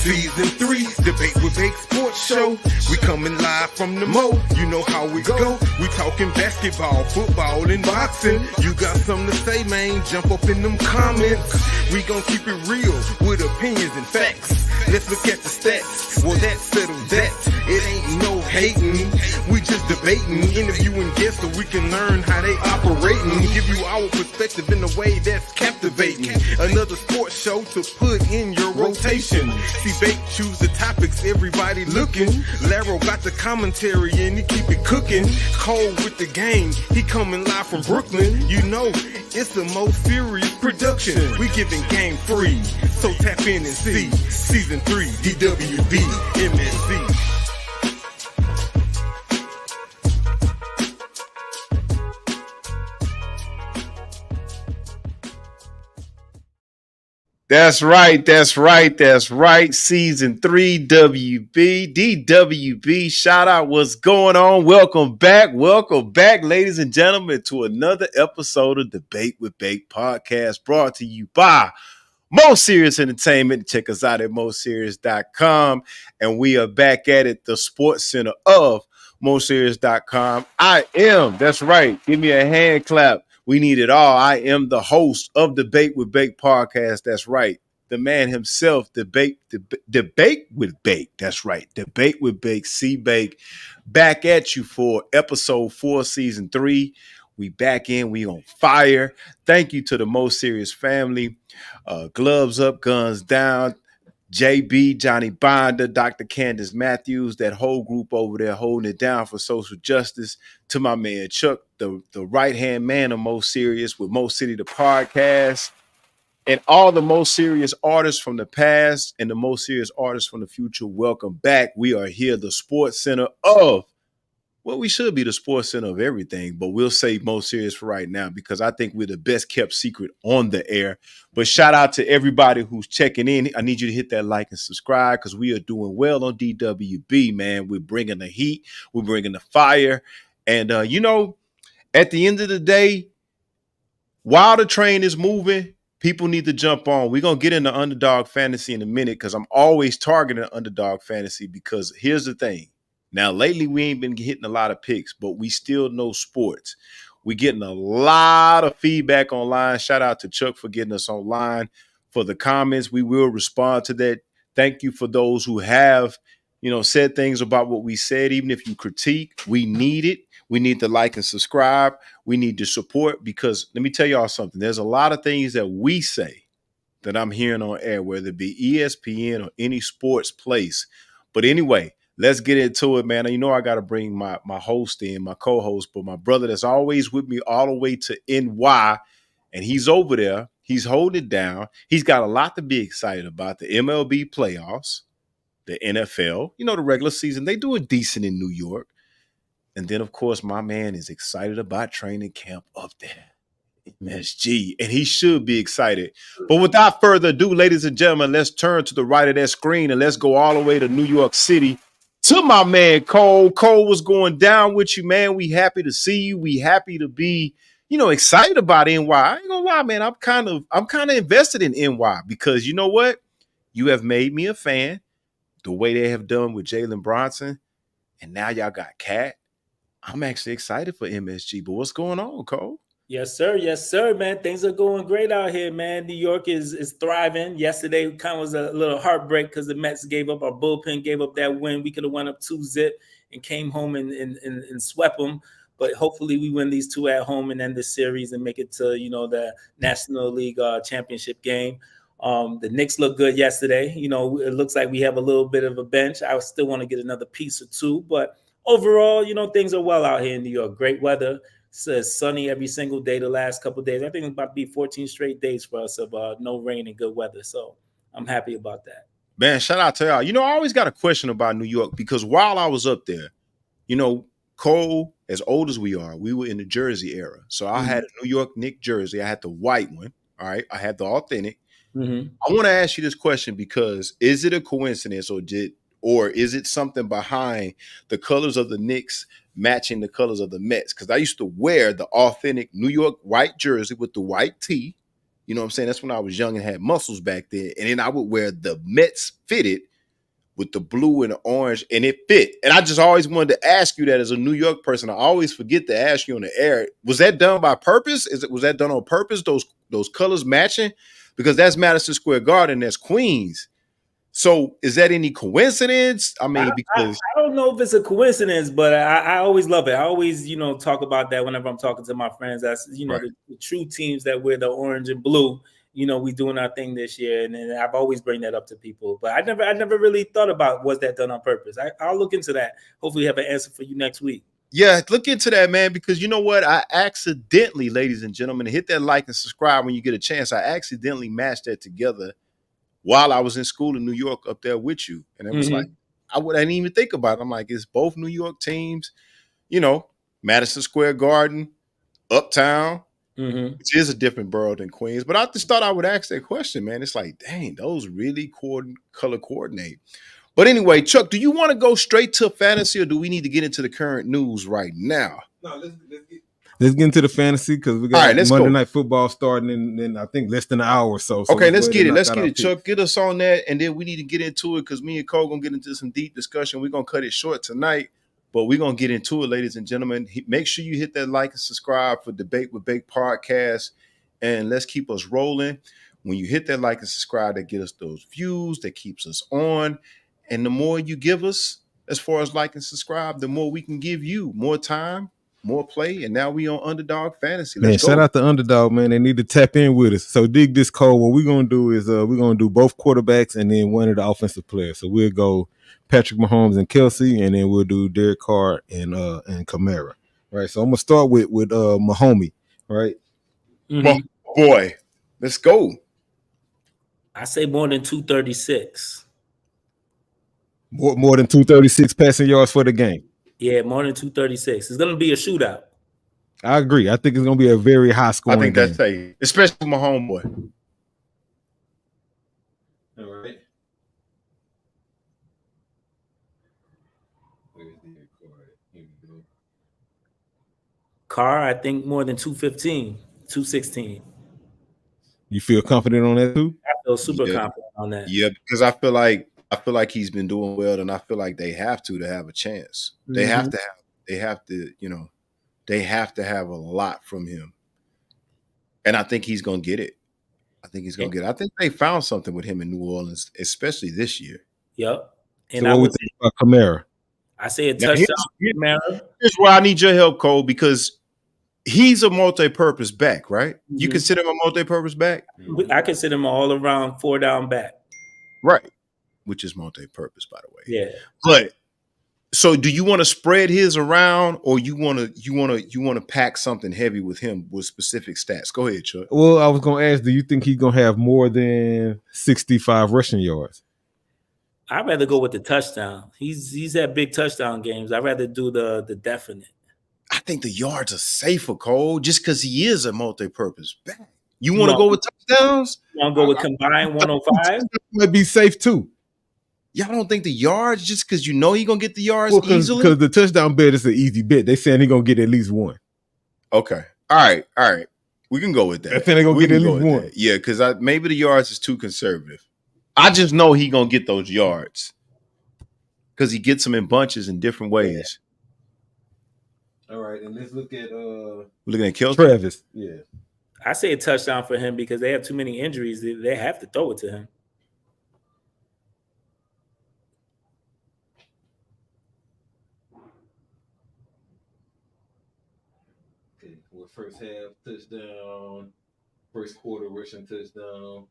Season 3, Debate with Bake Sports Show. We coming live from the Mo. You know how we go. We talking basketball, football, and boxing. You got something to say, man? Jump up in them comments. We gon' keep it real with opinions and facts. Let's look at the stats. Well, that settles that. It ain't no hating. We just debating, interviewing guests so we can learn how they operating. Give you our perspective in a way that's captivating. Another sports show to put in your rotation. See, Bake choose the topics, everybody looking. Laro got the commentary and he keep it cooking. Cole with the game, he coming live from Brooklyn. You know, it's the most serious production. We giving game free, so tap in and see. Season 3, DWB, MSC. That's right. Season 3, WB, DWB. Shout out, what's going on? Welcome back, ladies and gentlemen, to another episode of Debate with Bake podcast, brought to you by Most Serious Entertainment. Check us out at mostserious.com. And we are back at it, the sports center of mostserious.com. That's right. Give me a hand clap. We need it all. I am the host of Debate with Bake podcast. That's right. The man himself, Debate with Bake. That's right. Debate with Bake, C-Bake. Back at you for episode 4, season 3. We back in. We on fire. Thank you to the Most Serious family. Gloves up, guns down. JB, Johnny Binder, Dr. Candace Matthews, that whole group over there holding it down for social justice. To my man Chuck, the right-hand man of Most Serious with Most City, the podcast, and all the Most Serious artists from the past and the Most Serious artists from the future. Welcome back. We are here, the sports center of, well, we should be the sports center of everything, but we'll say Most Serious for right now because I think we're the best kept secret on the air. But shout out to everybody who's checking in. I need you to hit that like and subscribe because we are doing well on DWB, man. We're bringing the heat. We're bringing the fire. And, at the end of the day, while the train is moving, people need to jump on. We're going to get into Underdog Fantasy in a minute because I'm always targeting Underdog Fantasy because here's the thing. Now, lately, we ain't been hitting a lot of picks, but we still know sports. We're getting a lot of feedback online. Shout out to Chuck for getting us online. For the comments, we will respond to that. Thank you for those who have, said things about what we said. Even if you critique, we need it. We need to like and subscribe. We need to support because let me tell y'all something. There's a lot of things that we say that I'm hearing on air, whether it be ESPN or any sports place. But anyway, let's get into it, man. I got to bring my host in, my co-host, but my brother that's always with me all the way to NY, and he's over there. He's holding it down. He's got a lot to be excited about. The MLB playoffs, the NFL, the regular season. They do it decent in New York. And then, of course, my man is excited about training camp up there. MSG, and he should be excited. But without further ado, ladies and gentlemen, let's turn to the right of that screen and let's go all the way to New York City to my man Cole. Cole, what's going down with you, man? We happy to see you. We happy to be, excited about NY. I ain't gonna lie, man. I'm kind of invested in NY because you know what? You have made me a fan the way they have done with Jalen Bronson, and now y'all got Cat. I'm actually excited for MSG. But what's going on, Cole? Yes, sir, man. Things are going great out here, man. New York is thriving. Yesterday kind of was a little heartbreak because the Mets gave up, our bullpen gave up that win. We could have went up 2-0 and came home and swept them. But hopefully we win these 2 at home and end the series and make it to, the National League championship game. The Knicks look good yesterday. It looks like we have a little bit of a bench. I still want to get another piece or two. But overall, things are well out here in New York. Great weather. It's sunny every single day the last couple of days. I think it's about to be 14 straight days for us of no rain and good weather. So I'm happy about that. Man, shout out to y'all. I always got a question about New York because while I was up there, Cole, as old as we are, we were in the jersey era. So I had a New York Knicks jersey. I had the white one. All right. I had the authentic. I want to ask you this question because is it a coincidence or is it something behind the colors of the Knicks matching the colors of the Mets? Because I used to wear the authentic New York white jersey with the white tee. You know what I'm saying? That's when I was young and had muscles back then. And then I would wear the Mets fitted with the blue and the orange, and it fit. And I just always wanted to ask you that as a New York person. I always forget to ask you on the air. Was that done by purpose? Was that done on purpose? Those colors matching? Because that's Madison Square Garden, that's Queens. So is that any coincidence? I mean, because I don't know if it's a coincidence, but I always love it. I always, talk about that whenever I'm talking to my friends. That's, right. the true teams that wear the orange and blue. We doing our thing this year, and I've always bring that up to people. But I never really thought about, was that done on purpose? I'll look into that. Hopefully, have an answer for you next week. Yeah, look into that, man, because you know what? I accidentally, ladies and gentlemen, hit that like and subscribe when you get a chance. I accidentally matched that together while I was in school in New York up there with you. And it was like, I didn't even think about it. I'm like, it's both New York teams, Madison Square Garden, Uptown, which is a different borough than Queens. But I just thought I would ask that question, man. It's like, dang, those really color coordinate. But anyway, Chuck, do you want to go straight to fantasy, or do we need to get into the current news right now? No, let's get into the fantasy, because we got Monday Night Football starting in I think less than an hour or so. Okay, let's get it. Let's get it, Chuck. Get us on that, and then we need to get into it, because me and Cole gonna get into some deep discussion. We're gonna cut it short tonight, but we're gonna get into it, ladies and gentlemen. Make sure you hit that like and subscribe for Debate with Bake podcast, and let's keep us rolling. When you hit that like and subscribe, that get us those views, that keeps us on. And the more you give us, as far as like and subscribe, the more we can give you more time, more play. And now we on Underdog Fantasy. Let's go. Shout out to Underdog, man. They need to tap in with us. So dig this, Cole. What we're going to do is we're going to do both quarterbacks and then one of the offensive players. So we'll go Patrick Mahomes and Kelsey, and then we'll do Derek Carr and Kamara. Right. So I'm going to start with Mahomes. Right. Mm-hmm. Boy, let's go. I say more than 236. More than 236 passing yards for the game. Yeah, more than 236. It's going to be a shootout. I agree. I think it's going to be a very high scoring game. I think that's safe, especially my homeboy. All right. Carr, I think more than 215, 216. You feel confident on that too? I feel super confident on that. Yeah, because I feel like he's been doing well, and I feel like they have to have a chance. They have to have a lot from him. And I think he's going to get it. I think they found something with him in New Orleans, especially this year. Yep. And so what we think about Kamara? I say a touchdown. Kamara. Here's where I need your help, Cole, because he's a multi-purpose back, right? You consider him a multi-purpose back? I consider him all around 4-down back. Right. Which is multi-purpose, by the way. Yeah. But so do you want to spread his around, or you want to pack something heavy with him with specific stats? Go ahead, Chuck. Well, I was going to ask, do you think he's going to have more than 65 rushing yards? I'd rather go with the touchdown. He's had big touchdown games. I'd rather do the definite. I think the yards are safer, Cole, just because he is a multi-purpose back. You want to go with touchdowns? You want to go with combined 105? Might be safe too. Y'all don't think the yards, just because he's going to get the yards easily? Because the touchdown bet is an easy bet. They saying he's going to get at least one. Okay. All right. We can go with that. I think they're going to get at least one. That. Yeah, because maybe the yards is too conservative. I just know he's going to get those yards because he gets them in bunches in different ways. All right, and let's look at we're looking at Kelsey. Travis. Yeah. I say a touchdown for him because they have too many injuries. They have to throw it to him. Okay, well, first half touchdown, first quarter rushing touchdown.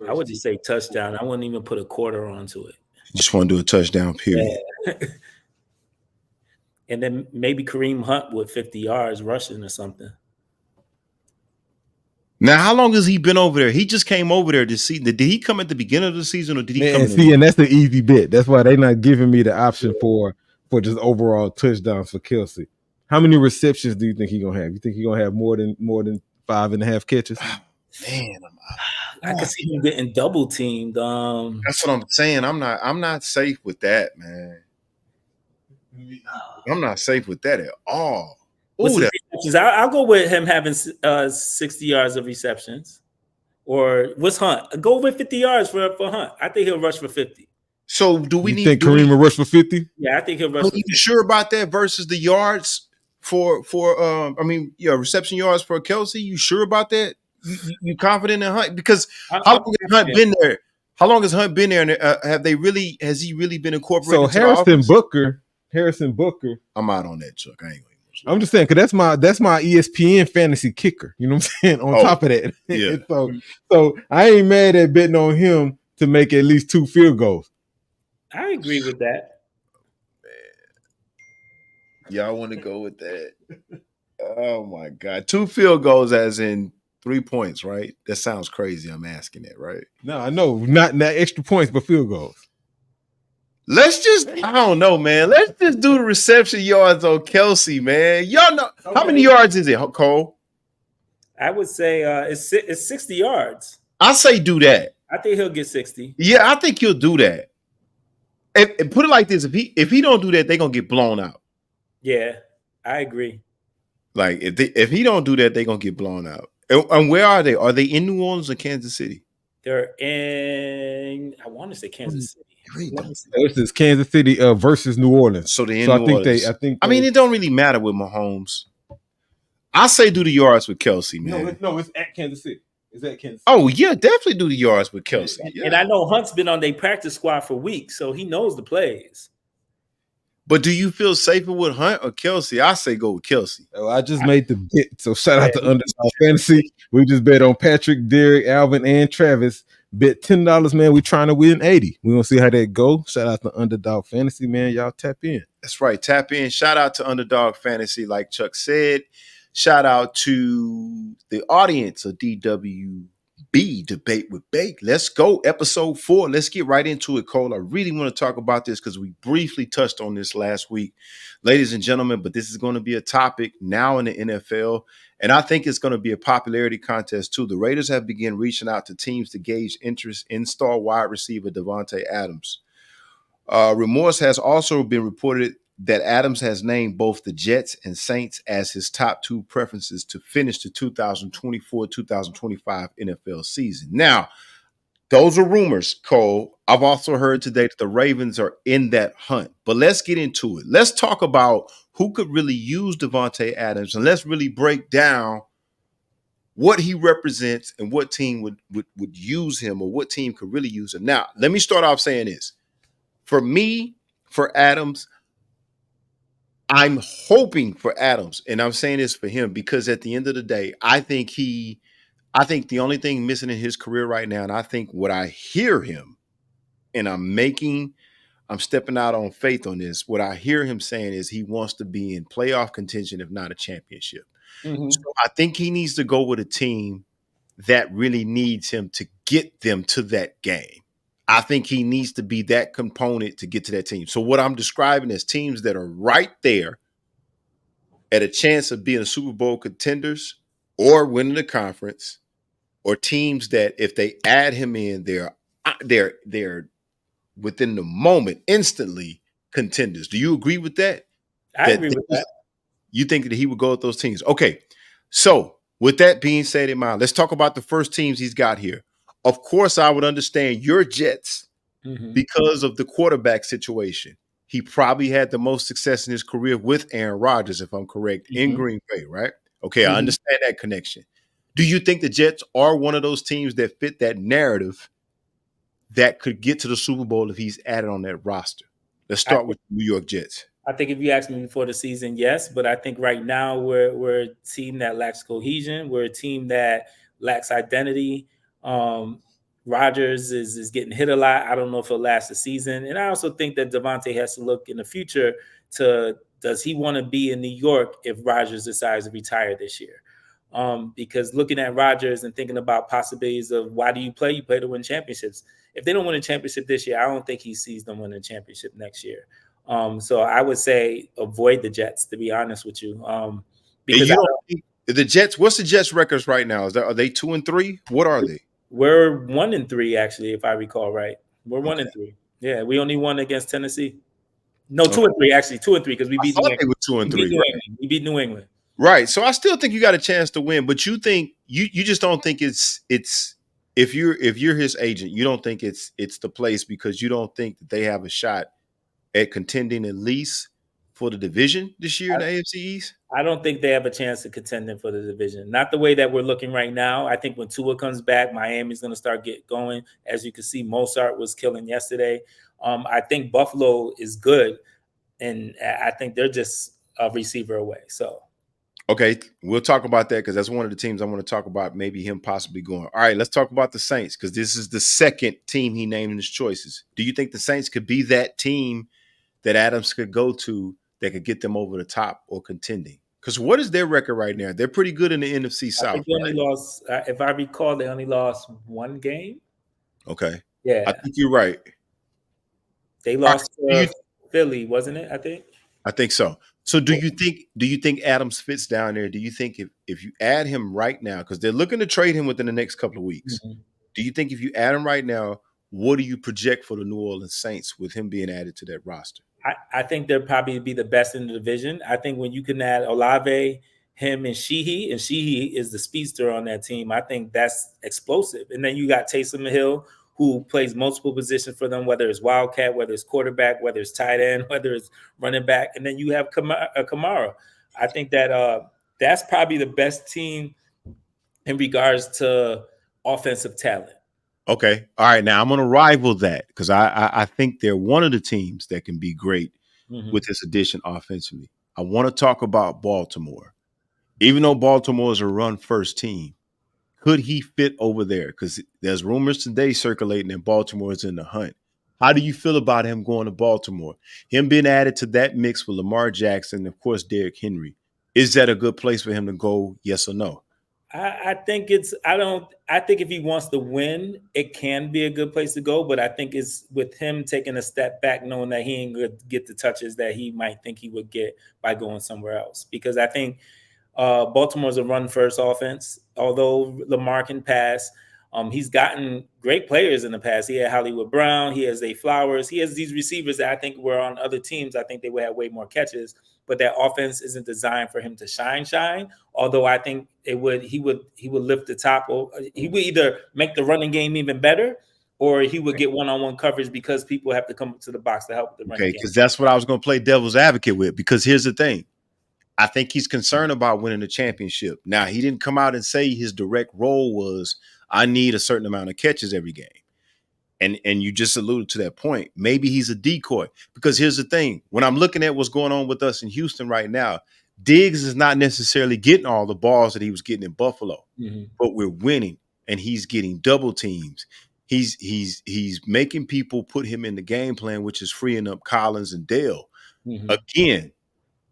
I would just say touchdown. I wouldn't even put a quarter onto it. Just want to do a touchdown, period. Yeah. And then maybe Kareem Hunt with 50 yards rushing or something. Now, how long has he been over there? He just came over there this season. Did he come at the beginning of the season, or did he come? And that's the easy bet. That's why they're not giving me the option for just overall touchdowns for Kelsey. How many receptions do you think he's gonna have? You think he's gonna have more than 5.5 catches? Man, I can see him getting double teamed. That's what I'm saying. I'm not safe with that, man. I'm not safe with that at all. I'll go with him having 60 yards of receptions. Or what's Hunt? Go with 50 yards for Hunt. I think he'll rush for 50. So do we think Kareem will rush for 50? Yeah, I think he'll rush. Are you sure about that versus the yards for reception yards for Kelsey? You sure about that? You confident in Hunt? Because how long has Hunt been there? How long has Hunt been there? And has he really been incorporated? So Harrison Booker. I'm out on that, Chuck. I ain't going. I'm just saying, because that's my ESPN fantasy kicker. You know what I'm saying? On top of that, yeah. so I ain't mad at betting on him to make at least 2 field goals. I agree with that. Man. Y'all want to go with that? Oh my God, 2 field goals as in 3 points, right? That sounds crazy. I'm asking that, right? No, I know, not extra points, but field goals. Let's just, I don't know, man. Let's just do the reception yards on Kelsey, man. Y'all know how many yards is it, Cole? I would say it's 60 yards. I say do that. I think he'll get 60. Yeah, I think he'll do that. And put it like this: if he don't do that, they're gonna get blown out. Yeah, I agree. Like if he don't do that, they're gonna get blown out. And where are they? Are they in New Orleans or Kansas City? They're in, I want to say Kansas City. This is Kansas City versus New Orleans. So they're in New Orleans. I mean, it don't really matter with Mahomes. I say do the yards with Kelsey, man. No, it's at Kansas City. It's at Kansas City. Oh yeah, definitely do the yards with Kelsey. Yeah. And I know Hunt's been on their practice squad for weeks, so he knows the plays. But do you feel safer with Hunt or Kelsey? I say go with Kelsey. Oh, I just made the bet. So shout out to Underdog Fantasy. We just bet on Patrick, Derek, Alvin, and Travis. Bet $10, man. We trying to win 80. We gonna see how that go. Shout out to Underdog Fantasy, man. Y'all tap in. That's right. Tap in. Shout out to Underdog Fantasy, like Chuck said. Shout out to the audience of DWB Debate with Bake. Let's go. Episode 4. Let's get right into it, Cole. I really want to talk about this because we briefly touched on this last week, ladies and gentlemen, but this is going to be a topic now in the NFL, and I think it's going to be a popularity contest too. The Raiders have begun reaching out to teams to gauge interest in star wide receiver Davante Adams. Remorse has also been reported that Adams has named both the Jets and Saints as his top 2 preferences to finish the 2024-2025 NFL season. Now, those are rumors, Cole. I've also heard today that the Ravens are in that hunt. But let's get into it. Let's talk about who could really use Davante Adams, and let's really break down what he represents and what team would use him, or what team could really use him. Now, let me start off saying this. For me, for Adams, I'm hoping for Adams, and I'm saying this for him because at the end of the day, I think the only thing missing in his career right now, and I think what I hear him, and I'm stepping out on faith on this, what I hear him saying is he wants to be in playoff contention, if not a championship. Mm-hmm. So I think he needs to go with a team that really needs him to get them to that game. I think he needs to be that component to get to that team. So what I'm describing is teams that are right there at a chance of being a Super Bowl contenders or winning the conference, or teams that if they add him in, they're within the moment instantly contenders. Do you agree with that? I agree with that. You think that he would go with those teams? Okay. So with that being said in mind, let's talk about the first teams he's got here. Of course, I would understand your Jets because of the quarterback situation. He probably had the most success in his career with Aaron Rodgers, if I'm correct, in Green Bay, right? Okay, I understand that connection. Do you think the Jets are one of those teams that fit that narrative that could get to the Super Bowl if he's added on that roster? Let's start with New York Jets. I think if you asked me before the season, yes. But I think right now we're a team that lacks cohesion. We're a team that lacks identity. Rodgers is getting hit a lot. I don't know if he'll last the season. And I also think that Davante has to look in the future to, does he want to be in New York if Rodgers decides to retire this year? Because looking at Rodgers and thinking about possibilities of why do you play? You play to win championships. If they don't win a championship this year, I don't think he sees them win a championship next year. So I would say avoid the Jets, to be honest with you. Because the Jets, what's the Jets records right now? Are they 2-3? What are they? We're 1-3, actually, if I recall right. We're 1-3. Yeah, we only won against Tennessee. No, 2-3, actually, 2-3, because we beat New England. They were 2-3. We beat New England. Right. So I still think you got a chance to win, but you think you just don't think it's if you're his agent, you don't think it's the place because you don't think that they have a shot at contending at least for the division this year in the AFC East? I don't think they have a chance of contending for the division. Not the way that we're looking right now. I think when Tua comes back, Miami's going to start get going. As you can see, Mozart was killing yesterday. I think Buffalo is good, and I think they're just a receiver away. So, okay, we'll talk about that because that's one of the teams I want to talk about. Maybe him possibly going. All right, let's talk about the Saints because this is the second team he named in his choices. Do you think the Saints could be that team that Adams could go to that could get them over the top or contending? Because what is their record right now? They're pretty good in the NFC I South. think they only lost, if I recall, they only lost one game. Okay. Yeah. I think you're right. They lost to Philly, wasn't it? I think so. So do you think Adams fits down there? Do you think if you add him right now, because they're looking to trade him within the next couple of weeks, do you think if you add him right now, what do you project for the New Orleans Saints with him being added to that roster? I think they'll probably be the best in the division. I think when you can add Olave, him, and Sheehy is the speedster on that team, I think that's explosive. And then you got Taysom Hill, who plays multiple positions for them, whether it's wildcat, whether it's quarterback, whether it's tight end, whether it's running back. And then you have Kamara. I think that that's probably the best team in regards to offensive talent. Okay. All right. Now I'm going to rival that because I think they're one of the teams that can be great with this addition offensively. I want to talk about Baltimore. Even though Baltimore is a run-first team, could he fit over there? Because there's rumors today circulating that Baltimore is in the hunt. How do you feel about him going to Baltimore? Him being added to that mix with Lamar Jackson and, of course, Derrick Henry. Is that a good place for him to go, yes or no? I think I think if he wants to win, it can be a good place to go. But I think it's with him taking a step back, knowing that he ain't going to get the touches that he might think he would get by going somewhere else. Because I think Baltimore's a run-first offense. Although Lamar can pass, he's gotten great players in the past. He had Hollywood Brown. He has Zay Flowers. He has these receivers that I think were on other teams. I think they would have way more catches. But that offense isn't designed for him to shine. Although I think he would lift the top. Or he would either make the running game even better, or he would get one-on-one coverage because people have to come to the box to help with the running game. Okay, because that's what I was going to play devil's advocate with. Because here's the thing. I think he's concerned about winning the championship. Now, he didn't come out and say his direct role was, I need a certain amount of catches every game. And you just alluded to that point. Maybe he's a decoy. Because here's the thing. When I'm looking at what's going on with us in Houston right now, Diggs is not necessarily getting all the balls that he was getting in Buffalo. But we're winning, and he's getting double teams. He's making people put him in the game plan, which is freeing up Collins and Dale. Again,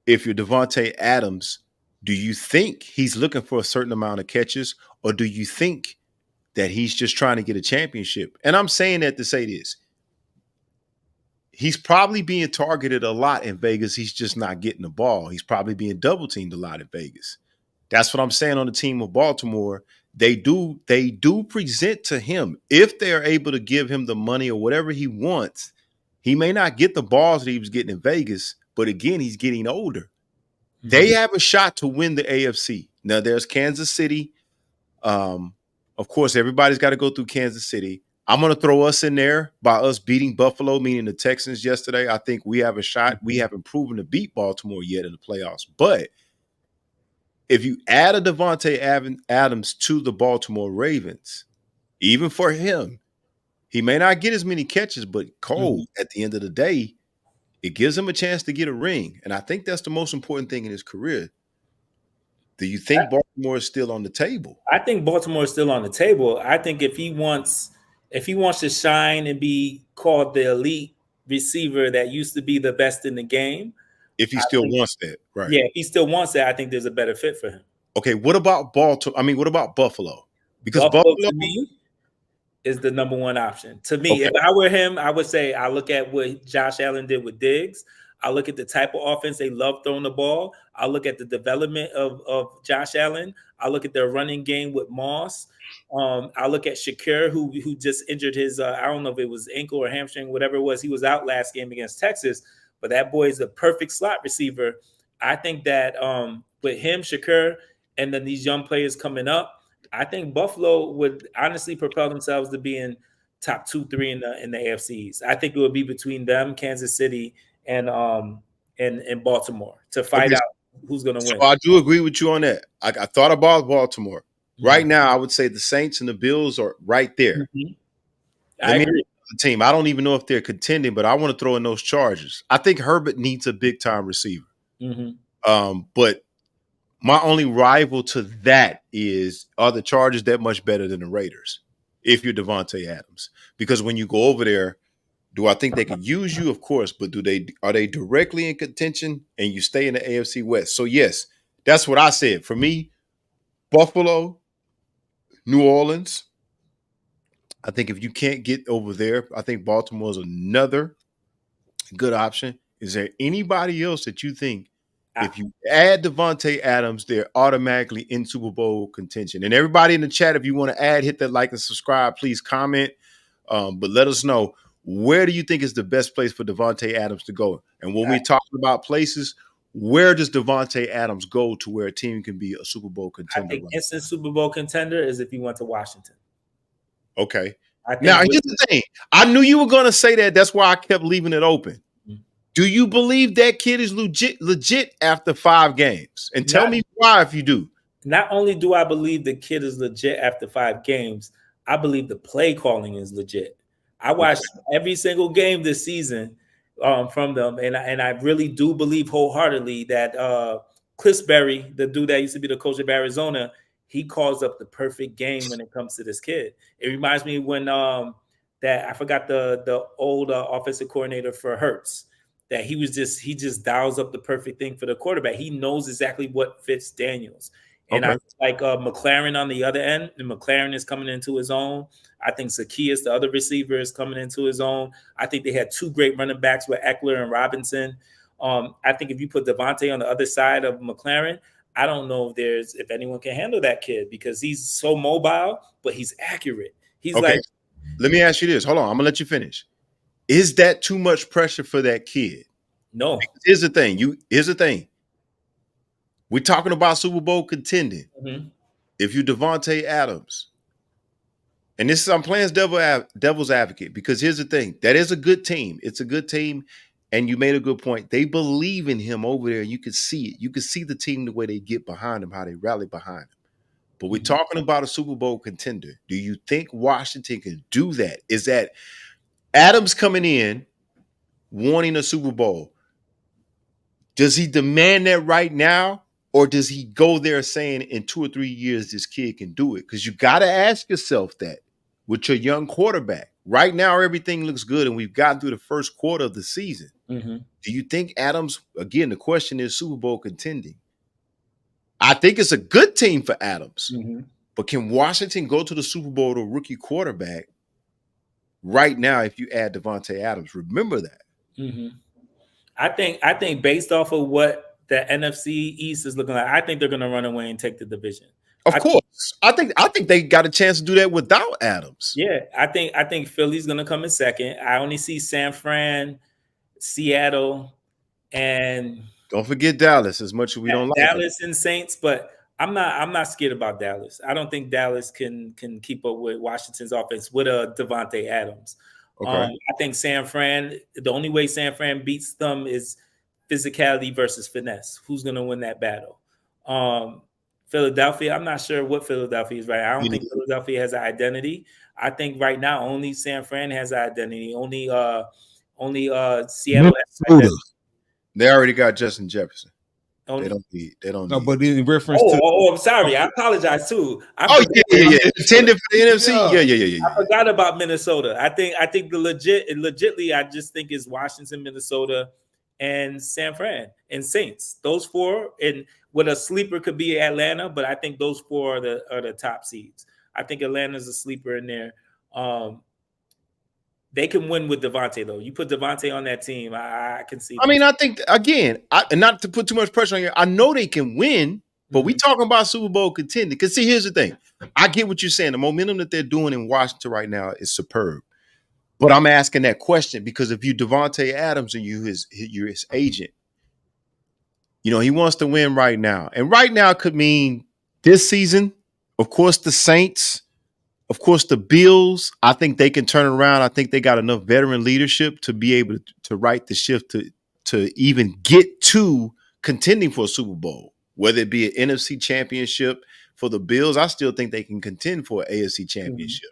if you're Davante Adams, do you think he's looking for a certain amount of catches, or do you think that he's just trying to get a championship? And I'm saying that to say this. He's probably being targeted a lot in Vegas. He's just not getting the ball. He's probably being double teamed a lot in Vegas. That's what I'm saying on the team of Baltimore. They do present to him, if they're able to give him the money or whatever he wants, he may not get the balls that he was getting in Vegas, but again, he's getting older. They have a shot to win the AFC. Now, there's Kansas City. Of course, everybody's got to go through Kansas City. I'm going to throw us in there by us beating Buffalo, meaning the Texans yesterday. I think we have a shot. We haven't proven to beat Baltimore yet in the playoffs. But if you add a Davante Adams to the Baltimore Ravens, even for him, he may not get as many catches, but Cole, at the end of the day, it gives him a chance to get a ring. And I think that's the most important thing in his career. Do you think Baltimore is still on the table? I think Baltimore is still on the table. I think if he wants to shine and be called the elite receiver that used to be the best in the game. If he still wants that, right? Yeah, if he still wants that, I think there's a better fit for him. Okay, what about Baltimore? I mean, what about Buffalo? Because Buffalo to me is the number one option. To me, if I were him, I would say I look at what Josh Allen did with Diggs. I look at the type of offense they love throwing the ball. I look at the development of Josh Allen. I look at their running game with Moss. I look at Shakir, who just injured his, I don't know if it was ankle or hamstring, whatever it was. He was out last game against Texas, but that boy is a perfect slot receiver. I think that with him, Shakir, and then these young players coming up, I think Buffalo would honestly propel themselves to being top 2, 3 in the AFCs. I think it would be between them, Kansas City, and Baltimore to fight Okay, out who's going to so win. I do agree with you on that. I thought about Baltimore. Mhm. Right now, I would say the Saints and the Bills are right there. Mhm. I Let me agree. the team. I don't even know if they're contending, but I want to throw in those Chargers. I think Herbert needs a big time receiver. Mhm. But my only rival to that is, are the Chargers that much better than the Raiders? If you're Davante Adams, because when you go over there, do I think they could use you? Of course, but are they directly in contention? And you stay in the AFC West. So yes, that's what I said. For me, Buffalo, New Orleans. I think if you can't get over there, I think Baltimore is another good option. Is there anybody else that you think, if you add Davante Adams, they're automatically in Super Bowl contention? And everybody in the chat, if you want to add, hit that like and subscribe. Please comment, but let us know, where do you think is the best place for Davante Adams to go? And when we're talking about places, where does Davante Adams go to where a team can be a Super Bowl I contender? think instant Super Bowl contender is if he went to Washington. Okay. I think Now, here's the thing. I knew you were going to say that. That's why I kept leaving it open. Do you believe that kid is legit after 5 games? And tell me why if you do. Not only do I believe the kid is legit after 5 games, I believe the play calling is legit. I watched every single game this season from them, and I really do believe wholeheartedly that Clisbury, the dude that used to be the coach of Arizona, he calls up the perfect game when it comes to this kid. It reminds me when that I forgot the old offensive coordinator for Hurts, that he just dials up the perfect thing for the quarterback. He knows exactly what fits Daniels. And I like McLaren on the other end, and McLaren is coming into his own. I think Zacchaeus, the other receiver, is coming into his own. I think they had 2 great running backs with Eckler and Robinson. I think if you put Davante on the other side of McLaren, I don't know if anyone can handle that kid, because he's so mobile, but he's accurate. He's like, let me ask you this. Hold on, I'm gonna let you finish. Is that too much pressure for that kid? No. Because here's the thing. We're talking about Super Bowl contending. Mm-hmm. If you Davante Adams, and this is, I'm playing devil's advocate, because here's the thing. That is a good team. It's a good team, and you made a good point. They believe in him over there. You can see it. You can see the team, the way they get behind him, how they rally behind him. But we're talking about a Super Bowl contender. Do you think Washington can do that? Is that Adams coming in wanting a Super Bowl? Does he demand that right now? Or does he go there saying in 2 or 3 years this kid can do it? Because you got to ask yourself that with your young quarterback. Right now, everything looks good, and we've gotten through the first quarter of the season. Mm-hmm. Do you think Adams, again, the question is Super Bowl contending? I think it's a good team for Adams. Mm-hmm. But can Washington go to the Super Bowl to a rookie quarterback right now if you add Davante Adams? Remember that. Mm-hmm. I think based off of what the NFC East is looking like, I think they're going to run away and take the division. Of course. I think they got a chance to do that without Adams. Yeah, I think Philly's going to come in second. I only see San Fran, Seattle, and don't forget Dallas, as much as we don't like Dallas and Saints, but I'm not scared about Dallas. I don't think Dallas can keep up with Washington's offense with a Davante Adams. Okay. I think San Fran, the only way San Fran beats them is physicality versus finesse. Who's going to win that battle? Philadelphia, I'm not sure what Philadelphia is right. I don't think Philadelphia has an identity. I think right now only San Fran has an identity. Only Seattle has an identity. They already got Justin Jefferson. Only. They don't No, need. but in reference to I'm sorry. I apologize too. Yeah. Intended for the NFC. Yeah. I forgot about Minnesota. I think legitly, I just think it's Washington, Minnesota, and San Fran and Saints. Those 4, and what a sleeper could be Atlanta, but I think those 4 are the top seeds. I think Atlanta's a sleeper in there. They can win with Davante, though. You put Davante on that team, I can see. I mean, I think, again, and not to put too much pressure on you, I know they can win, but we talking about Super Bowl contending. Because, see, here's the thing. I get what you're saying. The momentum that they're doing in Washington right now is superb. But I'm asking that question because if you Davante Adams and you're his agent, he wants to win right now. And right now could mean this season Of course, the Saints. Of course, the Bills. I think they can turn around. I think they got enough veteran leadership to be able to right the shift to even get to contending for a Super Bowl, whether it be an NFC championship for the Bills. I still think they can contend for an AFC championship.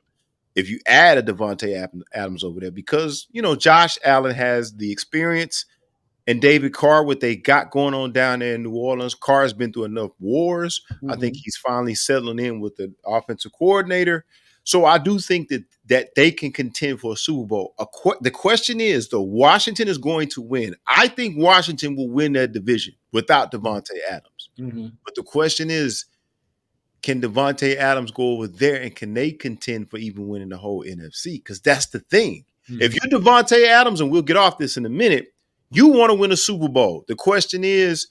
If you add a Davante Adams over there, because, Josh Allen has the experience, and David Carr, what they got going on down there in New Orleans. Carr's been through enough wars. I think he's finally settling in with the offensive coordinator. So I do think that they can contend for a Super Bowl. The question is, Washington is going to win. I think Washington will win that division without Davante Adams. But the question is, can Davante Adams go over there and can they contend for even winning the whole NFC? Because that's the thing. If you're Davante Adams, and we'll get off this in a minute, you want to win a Super Bowl. The question is,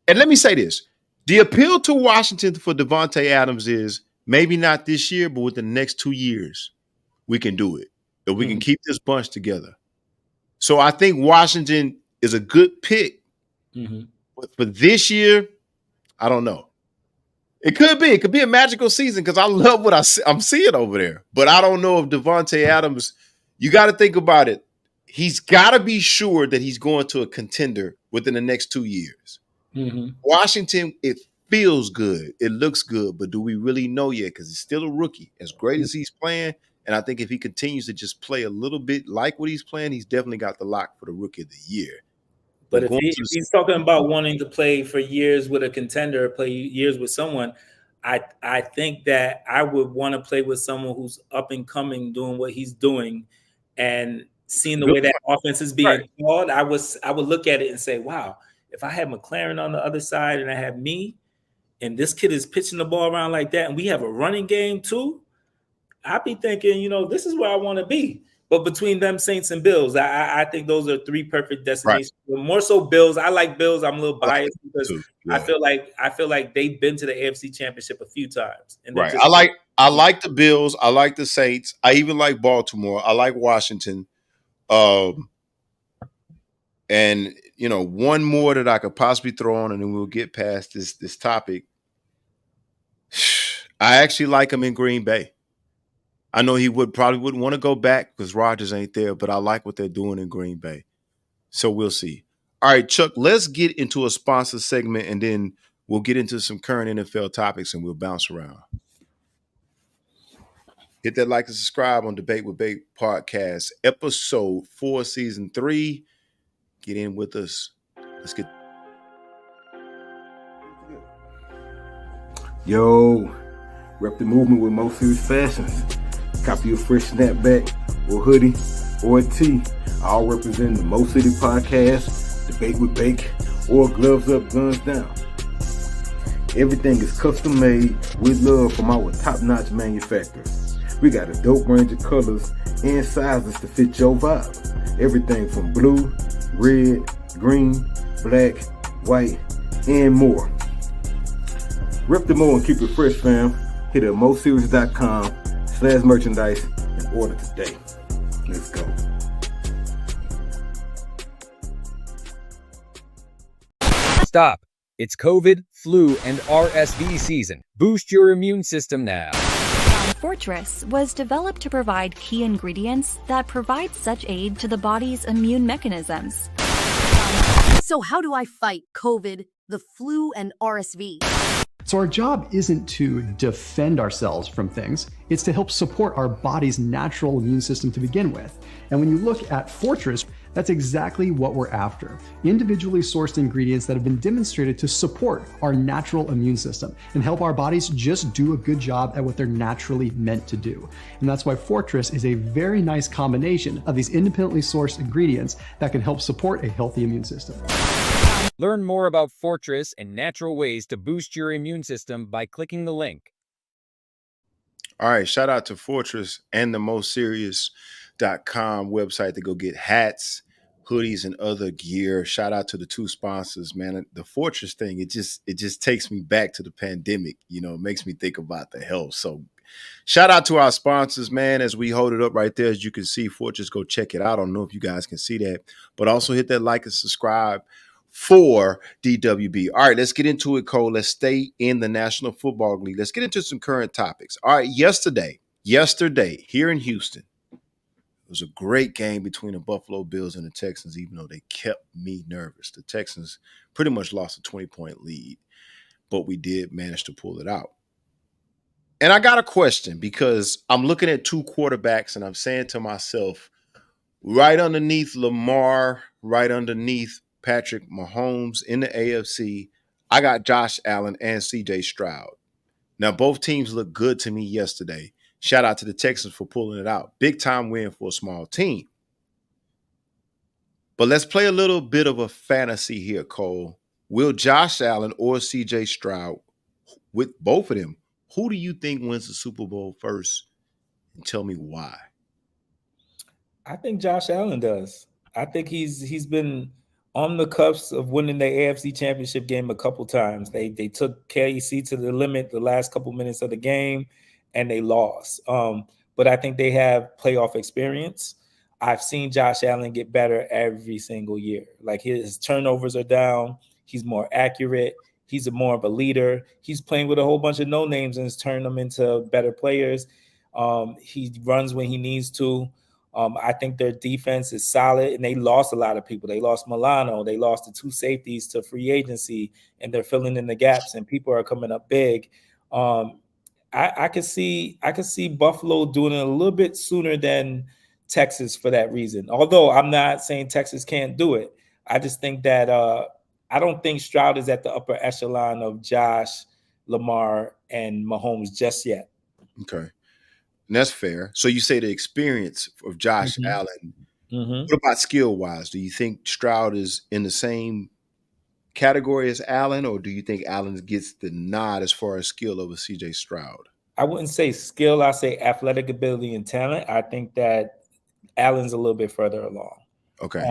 and let me say this, the appeal to Washington for Davante Adams is maybe not this year, but within the next 2 years, we can do it. If we can keep this bunch together. So I think Washington is a good pick. But for this year, I don't know. It could be a magical season because I love what I'm seeing over there. But I don't know if Davante Adams, you got to think about it. He's got to be sure that he's going to a contender within the next 2 years. Washington, it feels good. It looks good. But do we really know yet? Because he's still a rookie. As great as he's playing, and I think if he continues to just play a little bit like what he's playing, he's definitely got the lock for the Rookie of the Year. But if he's talking about wanting to play for years with a contender, play years with someone, I think that I would want to play with someone who's up and coming, doing what he's doing, and seeing the way that offense is being called. I would look at it and say, wow, if I had McLaren on the other side and I have me, and this kid is pitching the ball around like that, and we have a running game too, I'd be thinking, this is where I want to be. But between them, Saints and Bills, I think those are three perfect destinations. Right. More so Bills. I like Bills. I'm a little biased because I feel like they've been to the AFC Championship a few times. And right. I like the Bills. I like the Saints. I even like Baltimore. I like Washington. And one more that I could possibly throw on, and then we'll get past this topic. I actually like him in Green Bay. I know he probably wouldn't want to go back because Rodgers ain't there, but I like what they're doing in Green Bay. So we'll see. All right, Chuck, let's get into a sponsor segment, and then we'll get into some current NFL topics, and we'll bounce around. Hit that like and subscribe on Debate with Bake Podcast, episode 4, season 3. Get in with us. Let's get. Yo, rep the movement with Mo Serious Fashions. Copy your fresh snapback or hoodie or a tee. All represent the Mo City Podcast, Debate with Bake, or Gloves Up, Guns Down. Everything is custom made with love from our top-notch manufacturers. We got a dope range of colors and sizes to fit your vibe. Everything from blue, red, green, black, white, and more. Rep the Mo and keep it fresh, fam. Hit up moseries.com/merchandise and order today. Let's go. Stop. It's COVID, flu, and RSV season. Boost your immune system now. Fortress was developed to provide key ingredients that provide such aid to the body's immune mechanisms. So how do I fight COVID, the flu, and RSV? So our job isn't to defend ourselves from things, it's to help support our body's natural immune system to begin with. And when you look at Fortress, that's exactly what we're after. Individually sourced ingredients that have been demonstrated to support our natural immune system and help our bodies just do a good job at what they're naturally meant to do. And that's why Fortress is a very nice combination of these independently sourced ingredients that can help support a healthy immune system. Learn more about Fortress and natural ways to boost your immune system by clicking the link. All right, shout out to Fortress and the MostSerious.com website to go get hats, hoodies, and other gear. Shout out to the two sponsors, man. The Fortress thing, it just takes me back to the pandemic. It makes me think about the health. So shout out to our sponsors, man, as we hold it up right there. As you can see, Fortress, go check it out. I don't know if you guys can see that, but also hit that like and subscribe for DWB. All right, let's get into it, Cole. Let's stay in the National Football League. Let's get into some current topics. All right, yesterday here in Houston, it was a great game between the Buffalo Bills and the Texans, even though they kept me nervous. The Texans pretty much lost a 20-point lead, but we did manage to pull it out. And I got a question because I'm looking at two quarterbacks and I'm saying to myself, right underneath Lamar, right underneath Patrick Mahomes in the AFC, I got Josh Allen and CJ Stroud. Now, both teams look good to me yesterday. Shout out to the Texans for pulling it out. Big time win for a small team. But let's play a little bit of a fantasy here, Cole. Will Josh Allen or CJ Stroud, with both of them, who do you think wins the Super Bowl first? And tell me why. I think Josh Allen does. I think he's been on the cusp of winning the AFC Championship game a couple times. They took KC to the limit the last couple minutes of the game, and they lost. But I think they have playoff experience. I've seen Josh Allen get better every single year. Like his turnovers are down. He's more accurate. He's more of a leader. He's playing with a whole bunch of no names and has turned them into better players. He runs when he needs to. I think their defense is solid, and they lost a lot of people. They lost Milano. They lost the two safeties to free agency, and they're filling in the gaps, and people are coming up big. I could see Buffalo doing it a little bit sooner than Texas for that reason. Although I'm not saying Texas can't do it. I just think that I don't think Stroud is at the upper echelon of Josh, Lamar, and Mahomes just yet. Okay. And that's fair. So you say the experience of Josh Allen. What about skill-wise? Do you think Stroud is in the same category as Allen, or do you think Allen gets the nod as far as skill over CJ Stroud? I wouldn't say skill. I say athletic ability and talent. I think that Allen's a little bit further along. Okay.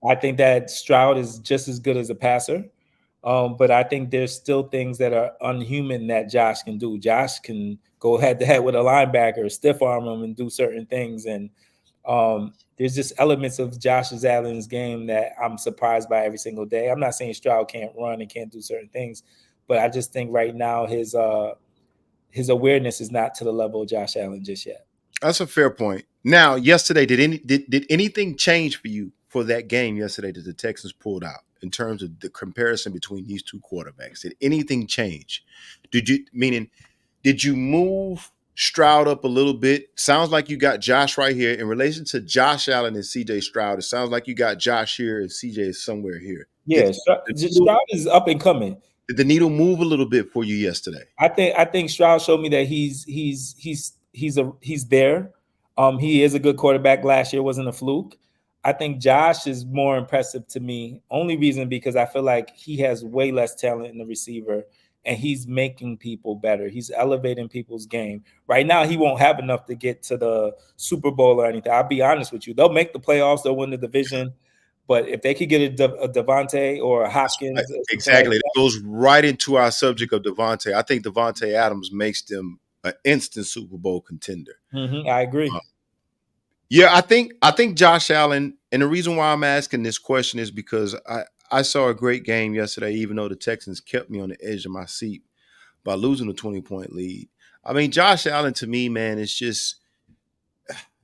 I think that Stroud is just as good as a passer. But I think there's still things that are unhuman that Josh can do. Josh can go head-to-head with a linebacker, stiff arm him, and do certain things. And there's just elements of Josh Allen's game that I'm surprised by every single day. I'm not saying Stroud can't run and can't do certain things, but I just think right now his awareness is not to the level of Josh Allen just yet. That's a fair point. Now, yesterday, did anything change for you for that game yesterday that the Texans pulled out in terms of the comparison between these two quarterbacks? Did anything change? Did you move Stroud up a little bit? Sounds like you got Josh right here. In relation to Josh Allen and CJ Stroud, it sounds like you got Josh here and CJ is somewhere here. Yeah, Stroud is up and coming. Did the needle move a little bit for you yesterday? I think Stroud showed me that he's there. He is a good quarterback. Last year wasn't a fluke. I think Josh is more impressive to me. Only reason because I feel like he has way less talent in the receiver, and he's making people better. He's elevating people's game. Right now, he won't have enough to get to the Super Bowl or anything. I'll be honest with you. They'll make the playoffs. They'll win the division. But if they could get a Davante or a Hopkins. Exactly. It goes right into our subject of Davante. I think Davante Adams makes them an instant Super Bowl contender. I agree. Yeah, I think Josh Allen, and the reason why I'm asking this question is because I saw a great game yesterday, even though the Texans kept me on the edge of my seat by losing a 20-point lead. I mean, Josh Allen to me, man, is just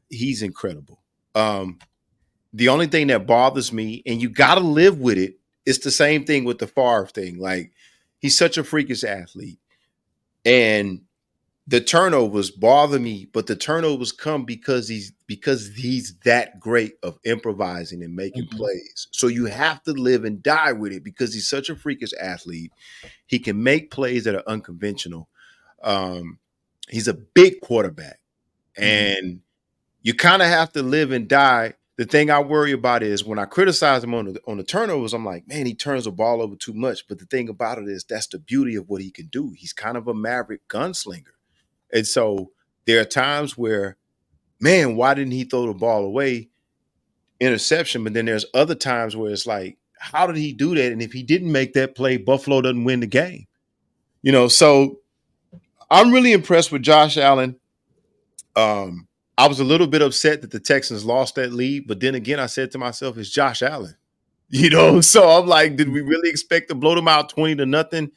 he's incredible. The only thing that bothers me, and you got to live with it, it's the same thing with the Favre thing. Like, he's such a freakish athlete. And the turnovers bother me, but the turnovers come because he's that great of improvising and making plays. So you have to live and die with it because he's such a freakish athlete. He can make plays that are unconventional. He's a big quarterback, and you kind of have to live and die. The thing I worry about is when I criticize him on the turnovers, I'm like, man, he turns the ball over too much. But the thing about it is that's the beauty of what he can do. He's kind of a maverick gunslinger. And so there are times where, man, why didn't he throw the ball away? Interception. But then there's other times where it's like, how did he do that? And if he didn't make that play, Buffalo doesn't win the game. So I'm really impressed with Josh Allen. I was a little bit upset that the Texans lost that lead. But then again, I said to myself, it's Josh Allen. So I'm like, did we really expect to blow them out 20-0?